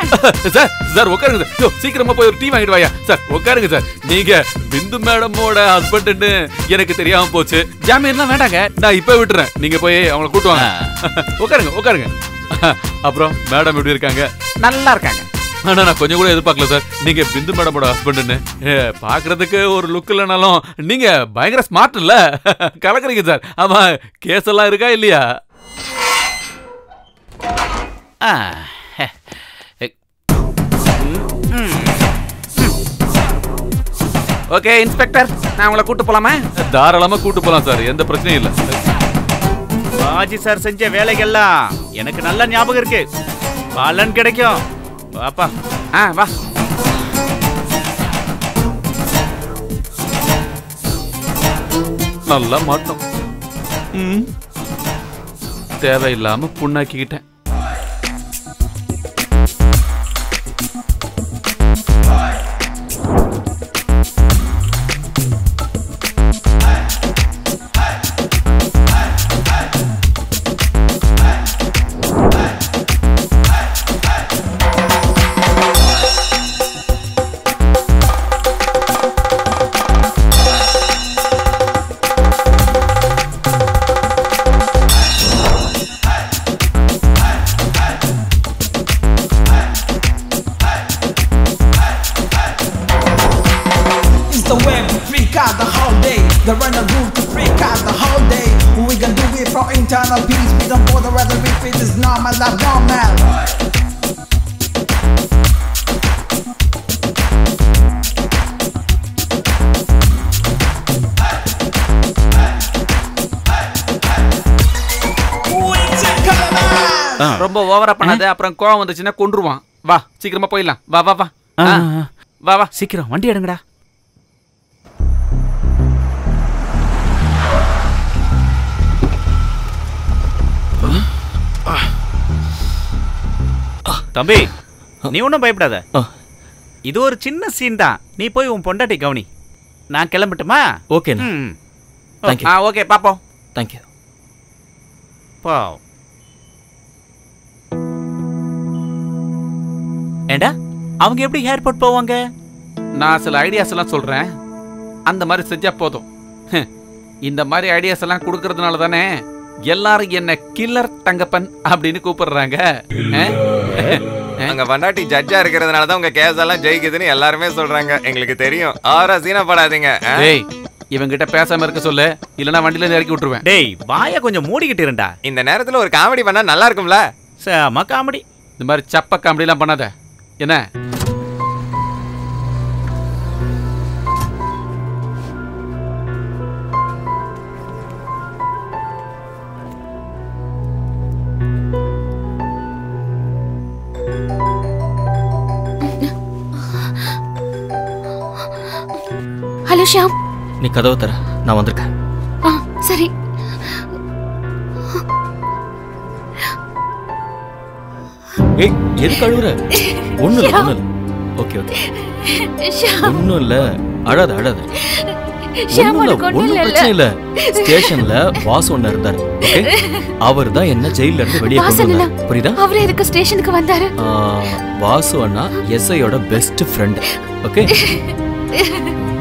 சார் சார் உட்காருங்க சார், சீக்கிரமா போய் ஒரு டீ வாங்கிட்டு வாயா. சார் உட்காருங்க சார், நீங்க பிந்து மேடமோட ஹஸ்பண்ட்னு எனக்கு தெரியாம போச்சு. ஜாமீன்லாம் வேண்டாங்க, நான் இப்ப விட்டுறேன், நீங்க போய் அவங்களை கூட்டு வாங்க. உட்காருங்க உட்காருங்க. அப்புறம் மேடம் எப்படி இருக்காங்க? நல்லா இருக்காங்க. ஆனா நான் கொஞ்சம் கூட எதிர்பார்க்கல சார், நீங்க பிந்து மேடமோட ஹஸ்பண்ட்னு. பாக்குறதுக்கு ஒரு லுக் இல்லைனாலும் நீங்க பயங்கர ஸ்மார்ட் இல்ல, கலக்குறீங்க சார். ஆமா, கேஸ் எல்லாம் இருக்கா இல்லையா? ஓகே இன்ஸ்பெக்டர், நான் உங்களை கூட்டு போலாமா? தாராளமா கூட்டு போலாம் சார், எந்த பிரச்சனையும் இல்ல. பாஜி சார் செஞ்ச வேலைகள்லாம் எனக்கு நல்ல ஞாபகம் இருக்கு, பலன் கிடைக்கும். வாப்பா. வா. நல்லா மாட்டோம். தேவையில்லாம புண்ணாக்கிக்கிட்டேன். The runner rule to freak out the whole day. We can do it for internal peace. We don't bother whether if it is normal or normal. ரொம்ப ஓவரா பண்ணாத, அப்புறம் கோவம் வந்துச்சுன்னா கொன்றுவான். வா சீக்கிரமா போயிடலாம். வா வா வா வா வா, சீக்கிரம் வண்டி எடுங்கடா. தம்பி நீ ஒன்றும் பயப்படாத, இது ஒரு சின்ன சீன் தான். நீ போய் உன் பொண்டாட்டி கவனி, நான் கிளம்பட்டுமா? ஓகே. ஓகே பாப்போம். தேங்க்யூ. பாவ். ஏண்டா அவங்க எப்படி ஏர்போர்ட் போவாங்க? நான் சில ஐடியாஸ் எல்லாம் சொல்றேன், அந்த மாதிரி செஞ்சா போதும். இந்த மாதிரி ஐடியாஸ் எல்லாம் கொடுக்கறதுனால தானே எல்லாரும் என்ன கில்லர் தங்கப்பன் அப்படின்னு கூப்பிடுறாங்க. அங்க வண்டாட்டி ஜட்ஜா இருக்கிறதுனால தான் உங்க கேஸ் எல்லாம் ஜெயிக்குதுன்னு எல்லாருமே சொல்றாங்க. எங்களுக்கு தெரியும். ஆரா சீனப்படாதீங்க. டேய் இவங்கிட்ட பேசாம இருக்க சொல்லு, இல்லனா வண்டில இருந்து இறக்கி விட்டுருவேன். டேய் வாயை கொஞ்சம் மூடிக்கிட்டு இருடா. இந்த நேரத்துல ஒரு காமெடி பண்ணா நல்லா இருக்கும்ல? செம காமெடி. இந்த மாதிரி சப்ப காமெடி எல்லாம் பண்ணாத என்ன. ஹலோ ஷாம். நீ கதவை தர, நான் வந்திருக்கேன். சரி. ஏய் எதுக்கு அழுகுற? ஒண்ணும் இல்ல, ஒண்ணும் இல்ல. ஓகே ஓகே, ஒண்ணும் இல்ல, அழாத அழாத. ஒண்ணும் பிரச்சனை இல்ல. ஸ்டேஷன்ல வாசு ஒண்ணு இருந்தாரு. ஓகே, அவர் தான் என்ன ஜெயில இருந்து வெளியே கொண்டு வந்தாரு. புரியுதா? அவரே எதுக்கு ஸ்டேஷனுக்கு வந்தாரு? வாசு அண்ணா எஸ்ஐயோட பெஸ்ட் ஃப்ரெண்ட். ஓகே,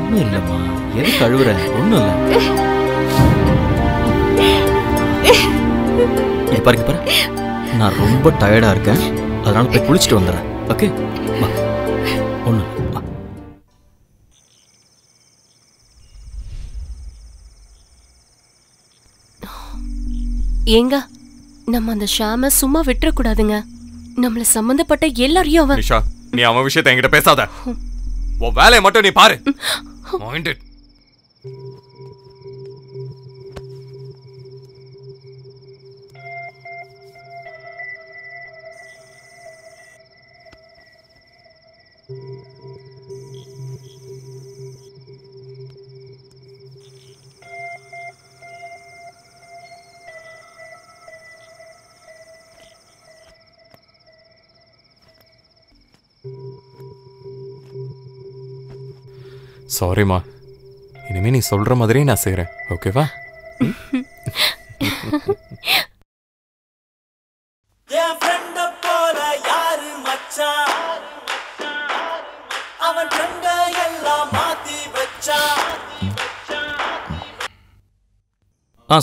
ஒண்ணும் இல்லம்மா, எதுக்கு அழுகுற? ஒண்ணும் இல்ல. பாருங்க பாரு, நான் ரொம்ப டயர்டா இருக்கேன், அதனால போய் குளிச்சுட்டு வந்துடுறேன். ஓகே, ஒண்ணு ஏங்க நம்ம அந்த ஷாம சும்மா விட்டுறக்கூடாதுங்க. நம்மள சம்பந்தப்பட்ட எல்லாரையும் அவன். நிஷா, நீ அவன் விஷயத்தை என்கிட்ட பேசாத. உன் வேலையை மட்டும் நீ பாரு. மைண்டட். சாரிம்மா, இனிமே நீ சொல்ற மாதிரியே நான் செய்றேன். ஓகேவா?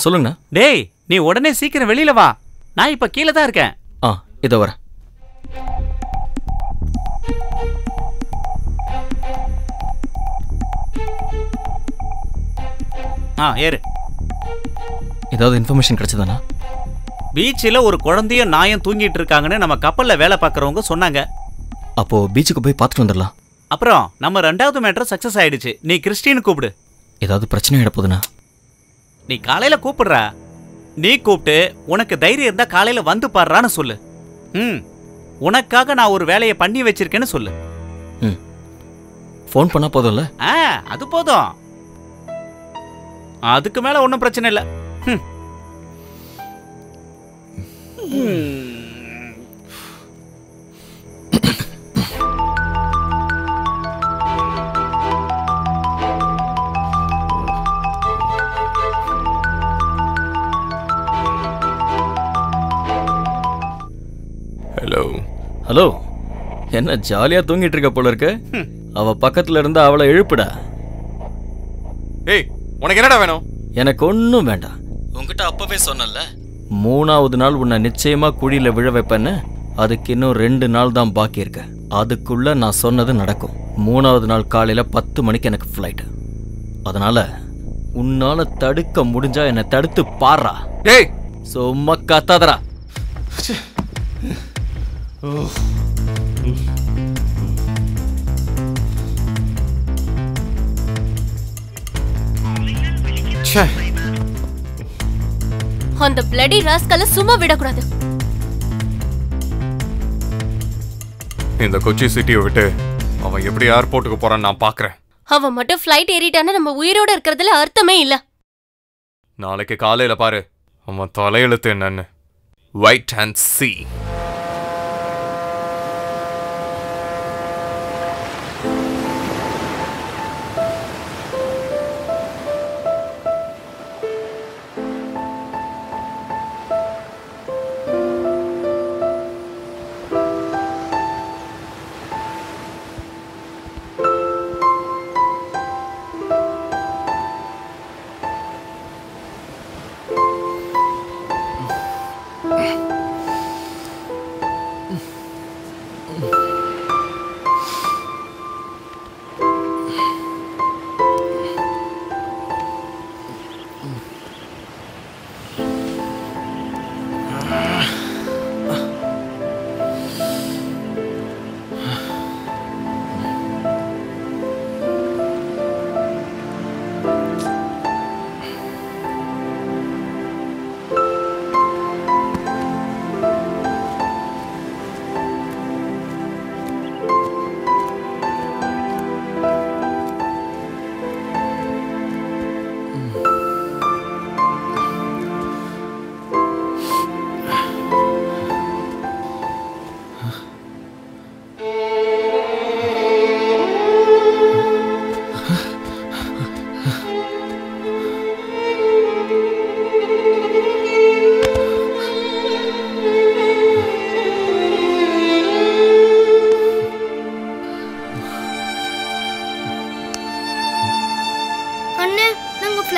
சொல்லுங்க. டேய் நீ உடனே சீக்கிரம் வெளியில வா, நான் இப்ப கீழே தான் இருக்கேன். இதோ வரேன். ஏறு. ஏதாவது இன்ஃபர்மேஷன் கிடைச்சதானா? பீச்சில் ஒரு குழந்தையும் நாயும் தூங்கிட்டு இருக்காங்கன்னு நம்ம கப்பல்ல வேலை பார்க்கறவங்க சொன்னாங்க. அப்போ பீச்சுக்கு போய் பார்த்துட்டு வந்துடலாம். அப்புறம் நம்ம 2வது மேட்டர் சக்சஸ் ஆயிடுச்சு. நீ கிறிஸ்டின் கூப்பிடு. ஏதாவது பிரச்சனை ஆயிட போகுதுனா? நீ காலையில கூப்பிடுறா. நீ கூப்பிட்டு உனக்கு தைரியம் இருந்தா காலையில வந்து பாடுறான்னு சொல்லு. உனக்காக நான் ஒரு வேலையை பண்ணி வச்சிருக்கேன்னு சொல்லு. ஃபோன் பண்ணா போதும்ல? அது போதும். அதுக்கு மேல ஒன்றும் பிரச்சனை இல்லை. ஹலோ ஹலோ, என்ன ஜாலியா தூங்கிட்டு இருக்க போல இருக்கு. அவ பக்கத்துல இருந்து அவளை எழுப்புடா. ஏய், உனக்கு என்னடா வேணும்? எனக்கு ஒன்றும் வேண்டாம். உங்ககிட்ட அப்பவே சொன்னல, 3வது நாள் உன்னை நிச்சயமா குழியில விழ வைப்பேன்னு. அதுக்கு இன்னும் 2 நாள் தான் பாக்கி இருக்கு. அதுக்குள்ள நான் சொன்னது நடக்கும். 3வது நாள் காலையில 10 மணிக்கு எனக்கு ஃப்ளைட். அதனால உன்னால தடுக்க முடிஞ்சா என்னை தடுத்து பாறா. டேய் சும்மா கத்தாதடா. அந்த பிளடி ராஸ்கல சும்மா விடக்கூடாது. இந்த கொச்சி சிட்டியை விட்டு அவன் எப்படி ஏர்போர்ட்டுக்கு போறான்னு நான் பாக்குறேன். அவன் மட்டும் ஃப்ளைட் ஏறிட்டானா நம்ம உயிரோட இருக்கிறதுல அர்த்தமே இல்ல. நாளைக்கு காலையில பாரு அவன் தலையெழுத்து என்னன்னு. Wait and see.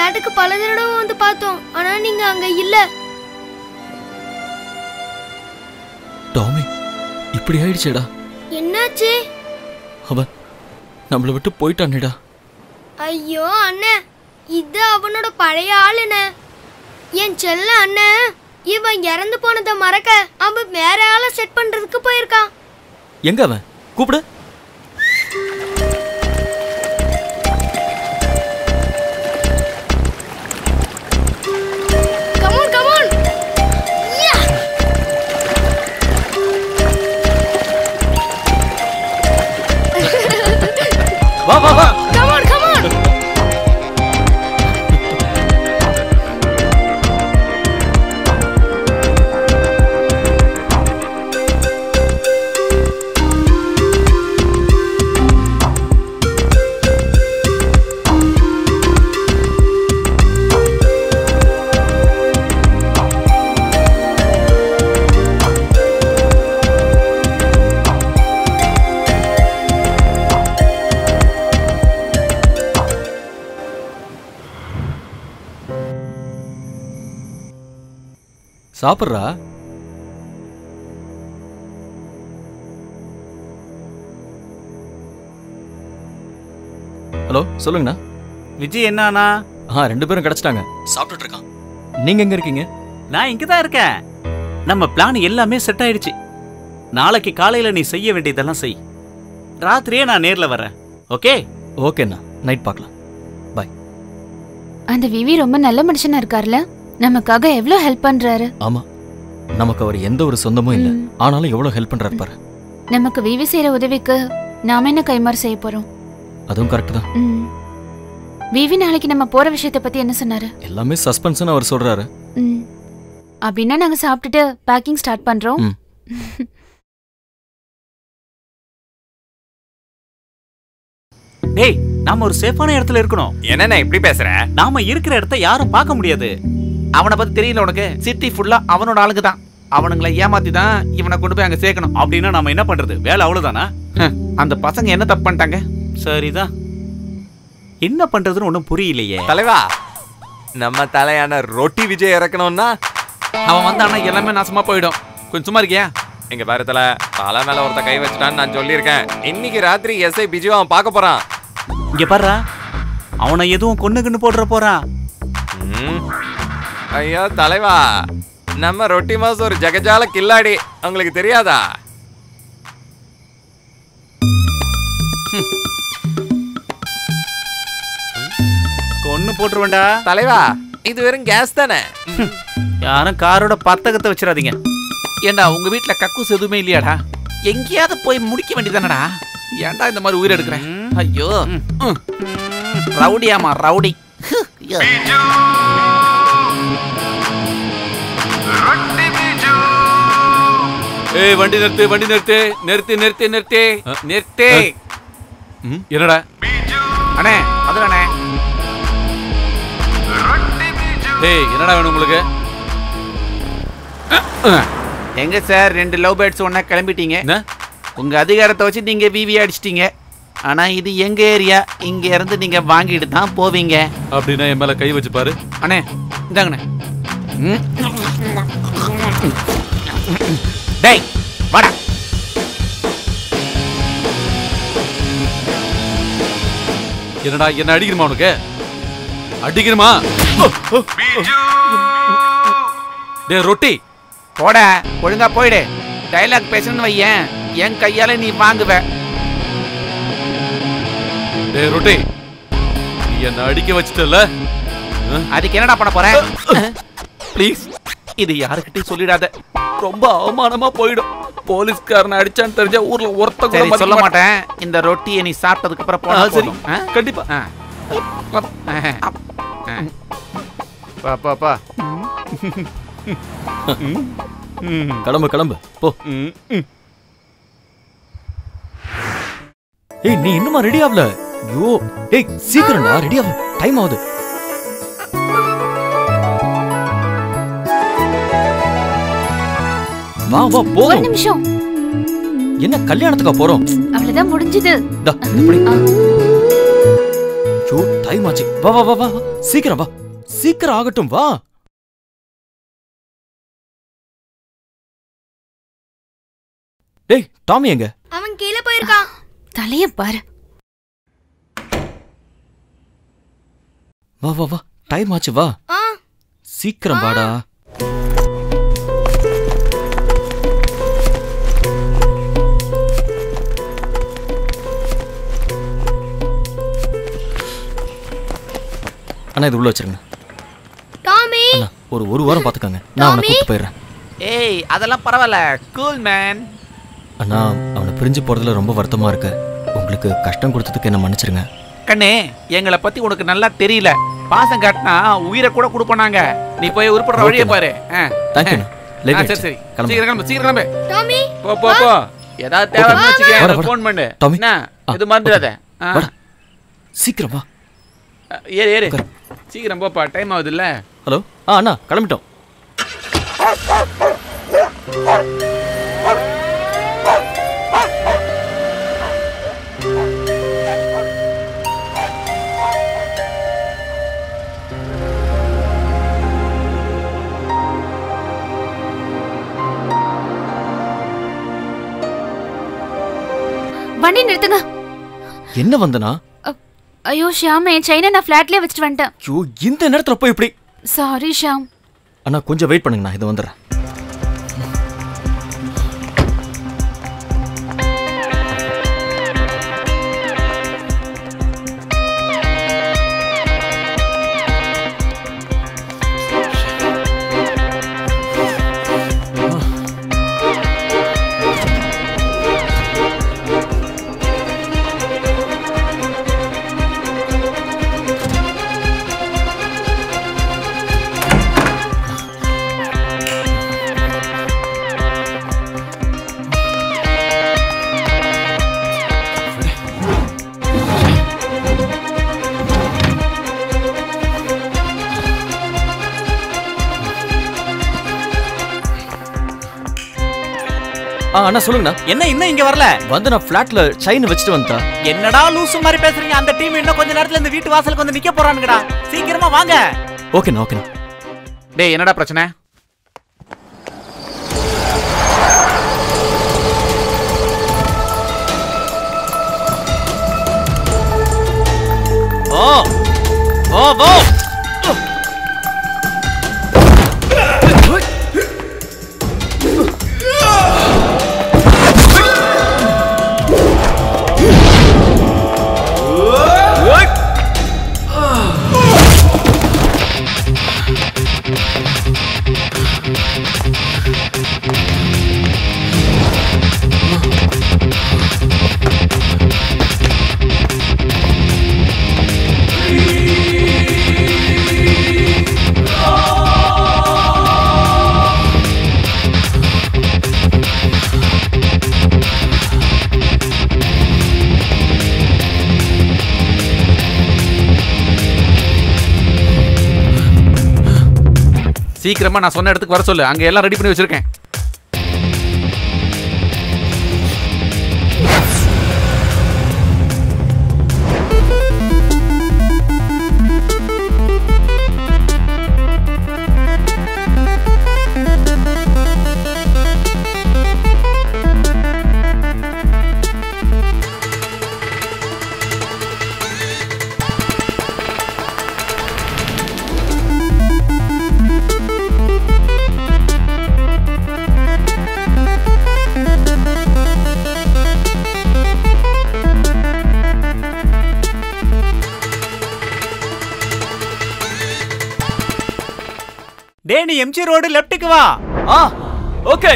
ஃபிளாட்டுக்கு பல தடவை வந்து பார்த்தோம், ஆனா நீங்க அங்க இல்ல. டாமி, இப்படி ஆயிடுச்சேடா. என்னாச்சு? அவன் நம்மளை விட்டு போயிட்டானேடா. ஐயோ அண்ணே, இது அவனோட பழைய ஆளுண்ணே. என் செல்ல அண்ணன் இவன் இறந்து போனதை மறக்க அவன் வேற ஆளை செட் பண்றதுக்கு போயிருக்கான். எங்க அவன்? கூப்பிடு. Come on come on. வா வா வா. Come on come on. சாப்பிட்றா. ஹலோ, சொல்லுங்கண்ணா. விஜய் என்னானா? ரெண்டு பேரும் கிடைச்சிட்டாங்க. சாப்பிட்டுட்டு இருக்கான். நீங்க எங்க இருக்கீங்க? நான் இங்க தான் இருக்கேன். நம்ம பிளான் எல்லாமே செட் ஆயிடுச்சு. நாளைக்கு காலையில நீ செய்ய வேண்டியதெல்லாம் செய். ராத்திரியே நான் நேர்ல வரேன். ஓகே? ஓகேண்ணா, நைட் பார்க்கலாம். பாய். அந்த விவி ரொம்ப நல்ல மனுஷனா இருக்கார்ல, நமக்காக எவ்வளவு ஹெல்ப் பண்றாரு. ஆமா, நமக்கு அவர் எந்த ஒரு சொந்தமும் இல்ல, ஆனாலும் எவ்வளவு ஹெல்ப் பண்றாரு பாரு. நமக்கு விவி செய்யற உதவிக்கு நாம என்ன கைமாறு செய்ய போறோம்? அதுவும் கரெக்ட் தான். விவி நாளைக்கு நம்ம போற விஷயத்தை பத்தி என்ன சொன்னாரு? எல்லாமே சஸ்பென்ஸ்னு அவர் சொல்றாரு. அப்படின்னா நாங்க சாப்பிட்டுட்டு பேக்கிங் ஸ்டார்ட் பண்றோம். டேய், நாம ஒரு சேஃபான இடத்துல இருக்கணும். என்னண்ணே இப்படி பேசுற? நாம இருக்கிற இடத்த யாரும் பார்க்க முடியாது. அவனை பத்தி தெரியல உனக்கு? சிட்டி ஃபுல்லா அவனோட ஆளுங்க தான். அவனுங்களை ஏமாத்தி தான் இவனை கொண்டு போய் அங்க சேர்க்கணும். அப்படின்னா நாம என்ன பண்றது? வேலை அவ்வளவுதானா? அந்த பசங்க என்ன தப்பு பண்ணிட்டாங்க? சரிதான், என்ன பண்றதுன்னு ஒன்றும் புரியலையே. தலைவா, நம்ம தலையான ரொட்டி விஜய் இறக்கணும்னா அவன் வந்தானா எல்லாமே நாசமா போயிடும். கொஞ்சம் சும்மா இருக்கியா? எங்க பாரு தலை மேல ஒருத்த கை வச்சுட்டான்னு நான் சொல்லியிருக்கேன். இன்னைக்கு ராத்திரி எஸ்ஐ பிஜு அவன் பார்க்க போறான். இங்க பாரு, அவனை எதுவும் கொன்னுக்குன்னு போடுற போறான். ஐயோ தலைவா, நம்ம ரொட்டி மாஸ் ஒரு ஜகஜால கில்லாடி, உங்களுக்கு தெரியாதா? கொன்னு போட்டுருவேண்டா. தலைவா, இது வெறும் கேஸ் தானே. யாரும் காரோட பத்தகத்தை வச்சிடாதீங்க. ஏண்டா உங்க வீட்டுல கக்கூஸ் எதுவுமே இல்லையாடா? எங்கேயாவது போய் முடிக்க வேண்டியதானடா. ஏன்டா இந்த மாதிரி உயிர் எடுக்கிறேன்? ஐயோ, ரவுடியாமா ரவுடி. ஏய், வண்டி நிறுத்து, வண்டி நிறுத்து, நிறுத்து நிறுத்து நிறுத்து நிறுத்து. என்னடா? அண்ணே அதுதானே. ஏய், என்னடா வேணும் உங்களுக்கு? எங்க சார், 2 லவ் பேர்ட்ஸ் ஒன்னா கிளம்பிட்டீங்க. உங்க அதிகாரத்தை வச்சு நீங்க விவி அடிச்சிட்டீங்க. ஆனா இது எங்க ஏரியா, இங்க இருந்து நீங்க வாங்கிட்டு தான் போவீங்க. அப்படின்னா என் மேல கை வச்சு பாரு. அண்ணே இந்தாங்கண்ணே. டேய் வாடா. என்னடா, என்ன அடிக்கணுமா உனக்கு? அடிக்கணுமா? டேய் ரொட்டி, போட, ஒழுங்கா போயிடு. டைலாக் பேசணும்னு வையேன், என் கையால நீ வாங்குவ. டேய் ரொட்டி, நீ என்ன அடிக்க வச்சிட்டல, அதுக்கு என்னடா பண்ண போற? ப்ளீஸ் இது யாருக்கிட்டையும் சொல்லிடாத, ரொம்ப அவமானமா போயிடும். போலீஸ்காரனை அடிச்சான்னு தெரிஞ்சா ஊர்ல ஒருத்த கூட சொல்ல மாட்டேன். இந்த ரொட்டியை நீ சாப்பிட்டதுக்கு அப்புறம் போனா சரி. கண்டிப்பா. பா பா கிளம்பு கிளம்பு போ. ஏய், நீ இன்னுமா ரெடி ஆகல? ஐயோ, ஏய் சீக்கிரம்டா, ரெடி ஆகு, டைம் ஆகுது. வா வா போ. ஒரு நிமிஷம். என்ன கல்யாணத்துக்கா போறோம்? அவ்வளவுதான் முடிஞ்சது. ஐயோ டைம் ஆச்சு. வா வா வா வா வா. சீக்கிரம் வா. சீக்கிரம் ஆகட்டும் வா. டேய் டாமி எங்க? அவன் கீழே போயிருக்கான். தலைய பாரு. வா வா வா. டைம் ஆச்சு வா. சீக்கிரம் வாடா. அண்ணா இது உள்ள வச்சிருங்க. டாமி அண்ணா ஒரு வாரம் பாத்துக்கங்க. நான் அவனை கூட்டிட்டு போயிடுறேன். ஏய் அதெல்லாம் பரவாயில்ல, கூல் மேன். அண்ணா அவனை பிரிஞ்சு போறதுல ரொம்ப வருத்தமா இருக்கு. உங்களுக்கு கஷ்டம் கொடுத்ததுக்கு என்ன மன்னிச்சிருங்க. கண்ணே, எங்களை பத்தி உனக்கு நல்லா தெரியல. பாசம் காட்டினா உயிரை கூட கொடுப்பானாங்க. நீ போய் உருப்படுற வழியை பாரு. தேங்க்யூ. சரி சரி, சீக்கிரம் கிளம்பு. டாமி போ போ போ. ஏதாவது தேவைன்னு வச்சுக்க, ஃபோன் பண்ணு. டாமி இது மறந்துடாத. சீக்கிரம் வா. ஏறு சீக்கிரம் போப்பா, டைம் ஆகுது இல்ல. ஹலோ அண்ணா கிளம்பிட்டோம். வண்டி நிறுத்துங்க. என்ன வந்தனா? ஐயோ ஷியாம், என் செயினை நான் ஃபிளாட்லயே வச்சுட்டு வந்துட்டேன். ஐயோ இந்த நேரத்துல போய் இப்படி. சாரி ஷியாம். அண்ணா கொஞ்சம் வெயிட் பண்ணுங்க, நான் இது வந்துடுறேன். அண்ணா சொல்லுங்கண்ணா. என்ன இன்னும் இங்க வரல? வந்து நான் ஃபிளாட்ல செயின் வச்சுட்டு வந்தா. என்னடா லூசு மாதிரி பேசுறீங்க? அந்த டீம் இன்னும் கொஞ்ச நேரத்துல இந்த வீட்டு வாசலுக்கு வந்து நிக்க போறானுங்கடா. சீக்கிரமா வாங்க. ஓகேண்ணா. டேய் என்னடா பிரச்சனை? வா. சீக்கிரமா நான் சொன்ன இடத்துக்கு வர சொல்லு. அங்க எல்லாம் ரெடி பண்ணி வச்சிருக்கேன். டே நீ எம்ஜி ரோடு லெஃப்ட்டுக்கு வா. ஓகே.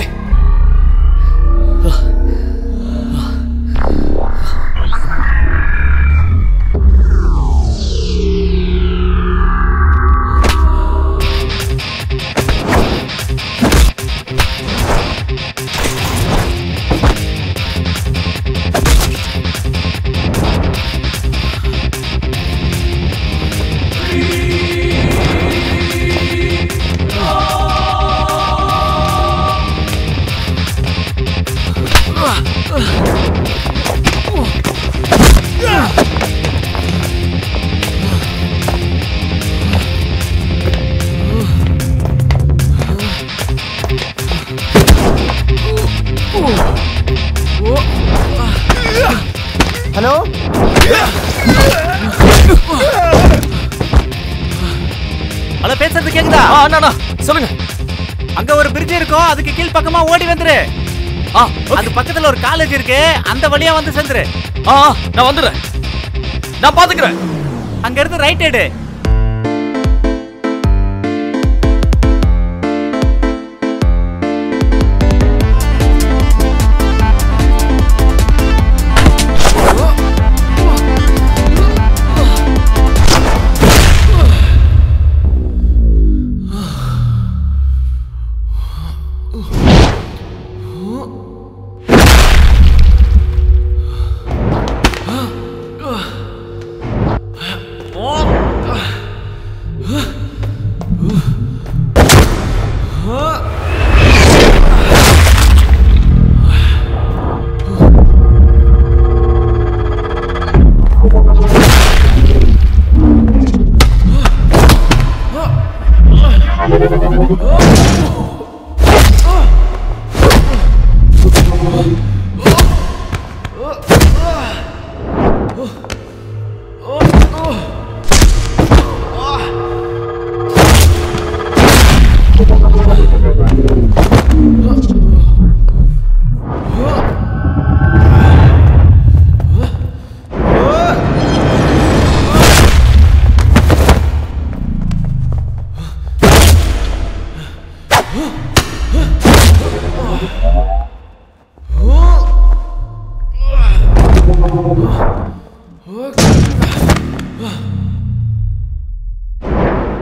ஹலோ, பேசுறது கேக்குதா? அண்ணா சொல்லுங்க. அங்க ஒரு பிரிட்ஜ் இருக்கும், அதுக்கு கீழ் பக்கமா ஓடி வந்துரு. அது பக்கத்துல ஒரு காலேஜ் இருக்கு, அந்த வழியா வந்து சேர்ந்துரு. நான் வந்துடுறேன், நான் பாத்துக்கிறேன். அங்க இருந்து ரைட் எடு.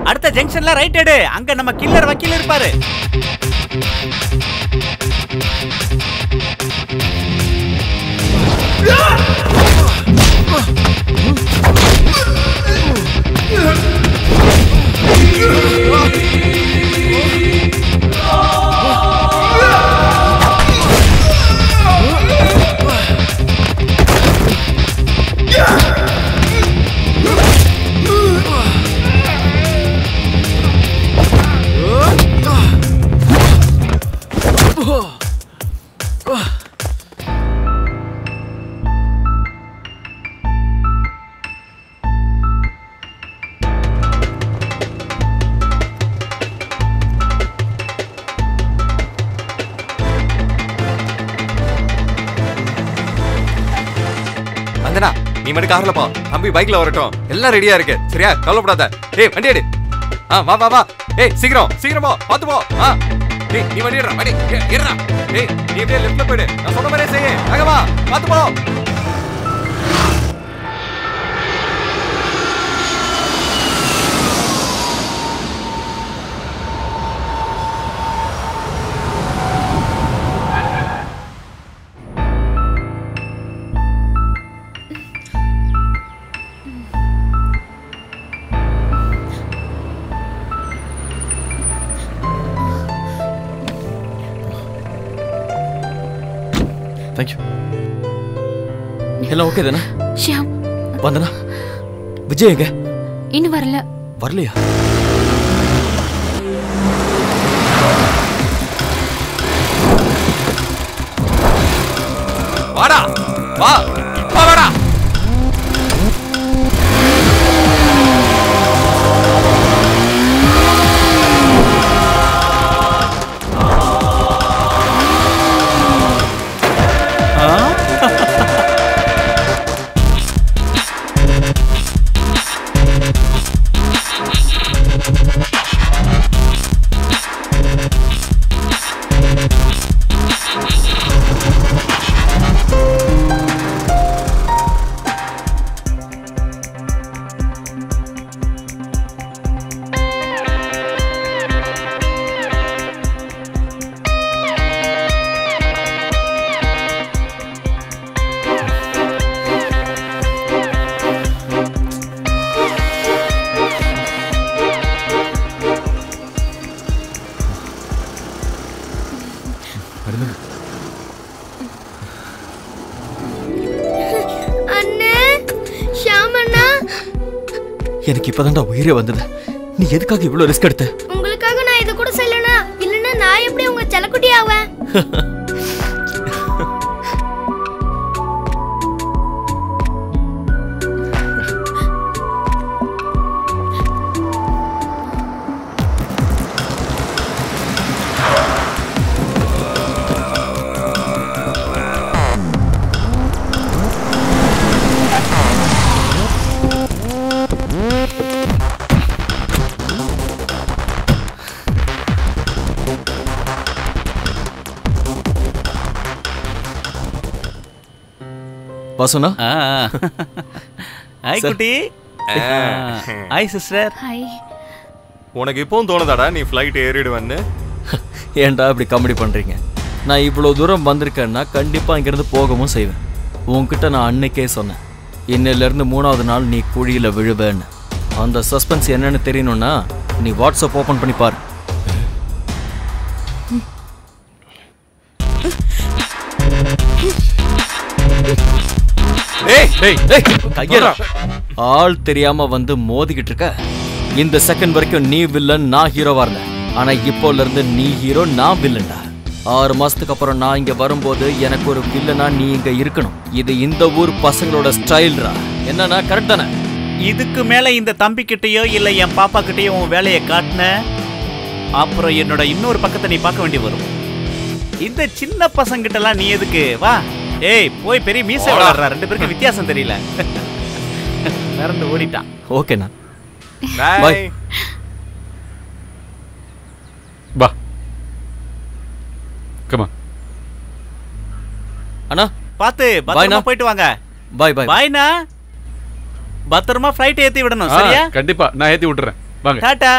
அடுத்த ஜங்ஷன்ல ரைட் எடு, அங்க நம்ம கில்லர் வக்கீல் இருப்பாரு. வந்தனா, நீ மட்டும் கார்ல போ, தம்பி பைக்ல வரட்டும். எல்லாம் ரெடியா இருக்கு, சரியா? கவலைப்படாத. ஏய் வண்டி எடு. வா வா வா. ஏய் சீக்கிரம் சீக்கிரம் போ, பாத்து போ. ஏய் நீ வண்டி எடுடா, வண்டி எடுடா. ஏய் நீ அப்படியே லெஃப்ட்ல போயிடு, நான் சொன்ன மாதிரியே செய்ய. அங்க வா, பாத்து போ. தேங்க்யூ. எல்லாம் ஓகே தானே? ஷியாம், வந்தனா, விஜய் எங்க? இன்னும் வரல. வரலையா? வாடா வா வா வாடா. எனக்கு இப்பதான்டா உயிரே வந்தது. நீ எதுக்காக இவ்வளவு ரிஸ்க் எடுத்த? உங்களுக்காக நான் இது கூட செய்யலனா, இல்லனா நான் எப்படி உங்க செல்லக்குட்டி ஆவேன்? வாசுனா ஹாய் குட்டி. Hi sister. ஹாய். உனக்கு இப்பவும் தோணுதாடா நீ ஃப்ளைட் ஏறிடுவேன்னு? ஏன்டா இப்படி காமெடி பண்றீங்க? நான் இவ்வளோ தூரம் வந்திருக்கேன்னா கண்டிப்பா இங்கிருந்து போகவும் செய்வேன். உன்கிட்ட நான் அன்னைக்கே சொன்னேன், இன்னிலிருந்து 3வது நாள் நீ குழியில விழுவேன்னு. அந்த சஸ்பென்ஸ் என்னன்னு தெரியணும்னா நீ வாட்ஸ்அப் ஓபன் பண்ணி பாரு. ஆள் தெரியாம வந்து மோதிக்கிட்டு இருக்க. இந்த செகண்ட் வரைக்கும் நீ வில்லன், நான் ஹீரோவா இருந்தேன். ஆனா இப்போல இருந்து நீ ஹீரோ, நான் வில்லன்டா. 6 மாசத்துக்கு அப்புறம் நான் இங்க வரும்போது எனக்கு ஒரு வில்லனா நீ இங்க இருக்கணும். இது இந்த ஊர் பசங்களோட ஸ்டைல்ரா. என்னன்னா கரெக்ட் தானே? இதுக்கு மேல இந்த தம்பி கிட்டயோ இல்ல என் பாப்பா கிட்டயோ உன் வேலையை காட்டின அப்புறம் என்னோட இன்னொரு பக்கத்தை நீ பார்க்க வேண்டி வரும். இந்த சின்ன பசங்கிட்டலாம் நீ எதுக்கு? வா. ஏய் போய் பெரிய மீசை வளர்றா. 2 பேருக்கு வித்தியாசம் தெரியல. மறந்து ஓடிட்டான். ஓகேண்ணா, பாய். பா கமா அண்ணா பாத்து பத்திரமா போயிட்டு வாங்க. பாய் பாய். பாய்னா பத்திரமா ஃப்ளைட் ஏத்தி விடணும். சரியா? கண்டிப்பா நான் ஏத்தி விட்டுறேன். வாங்க. டாடா.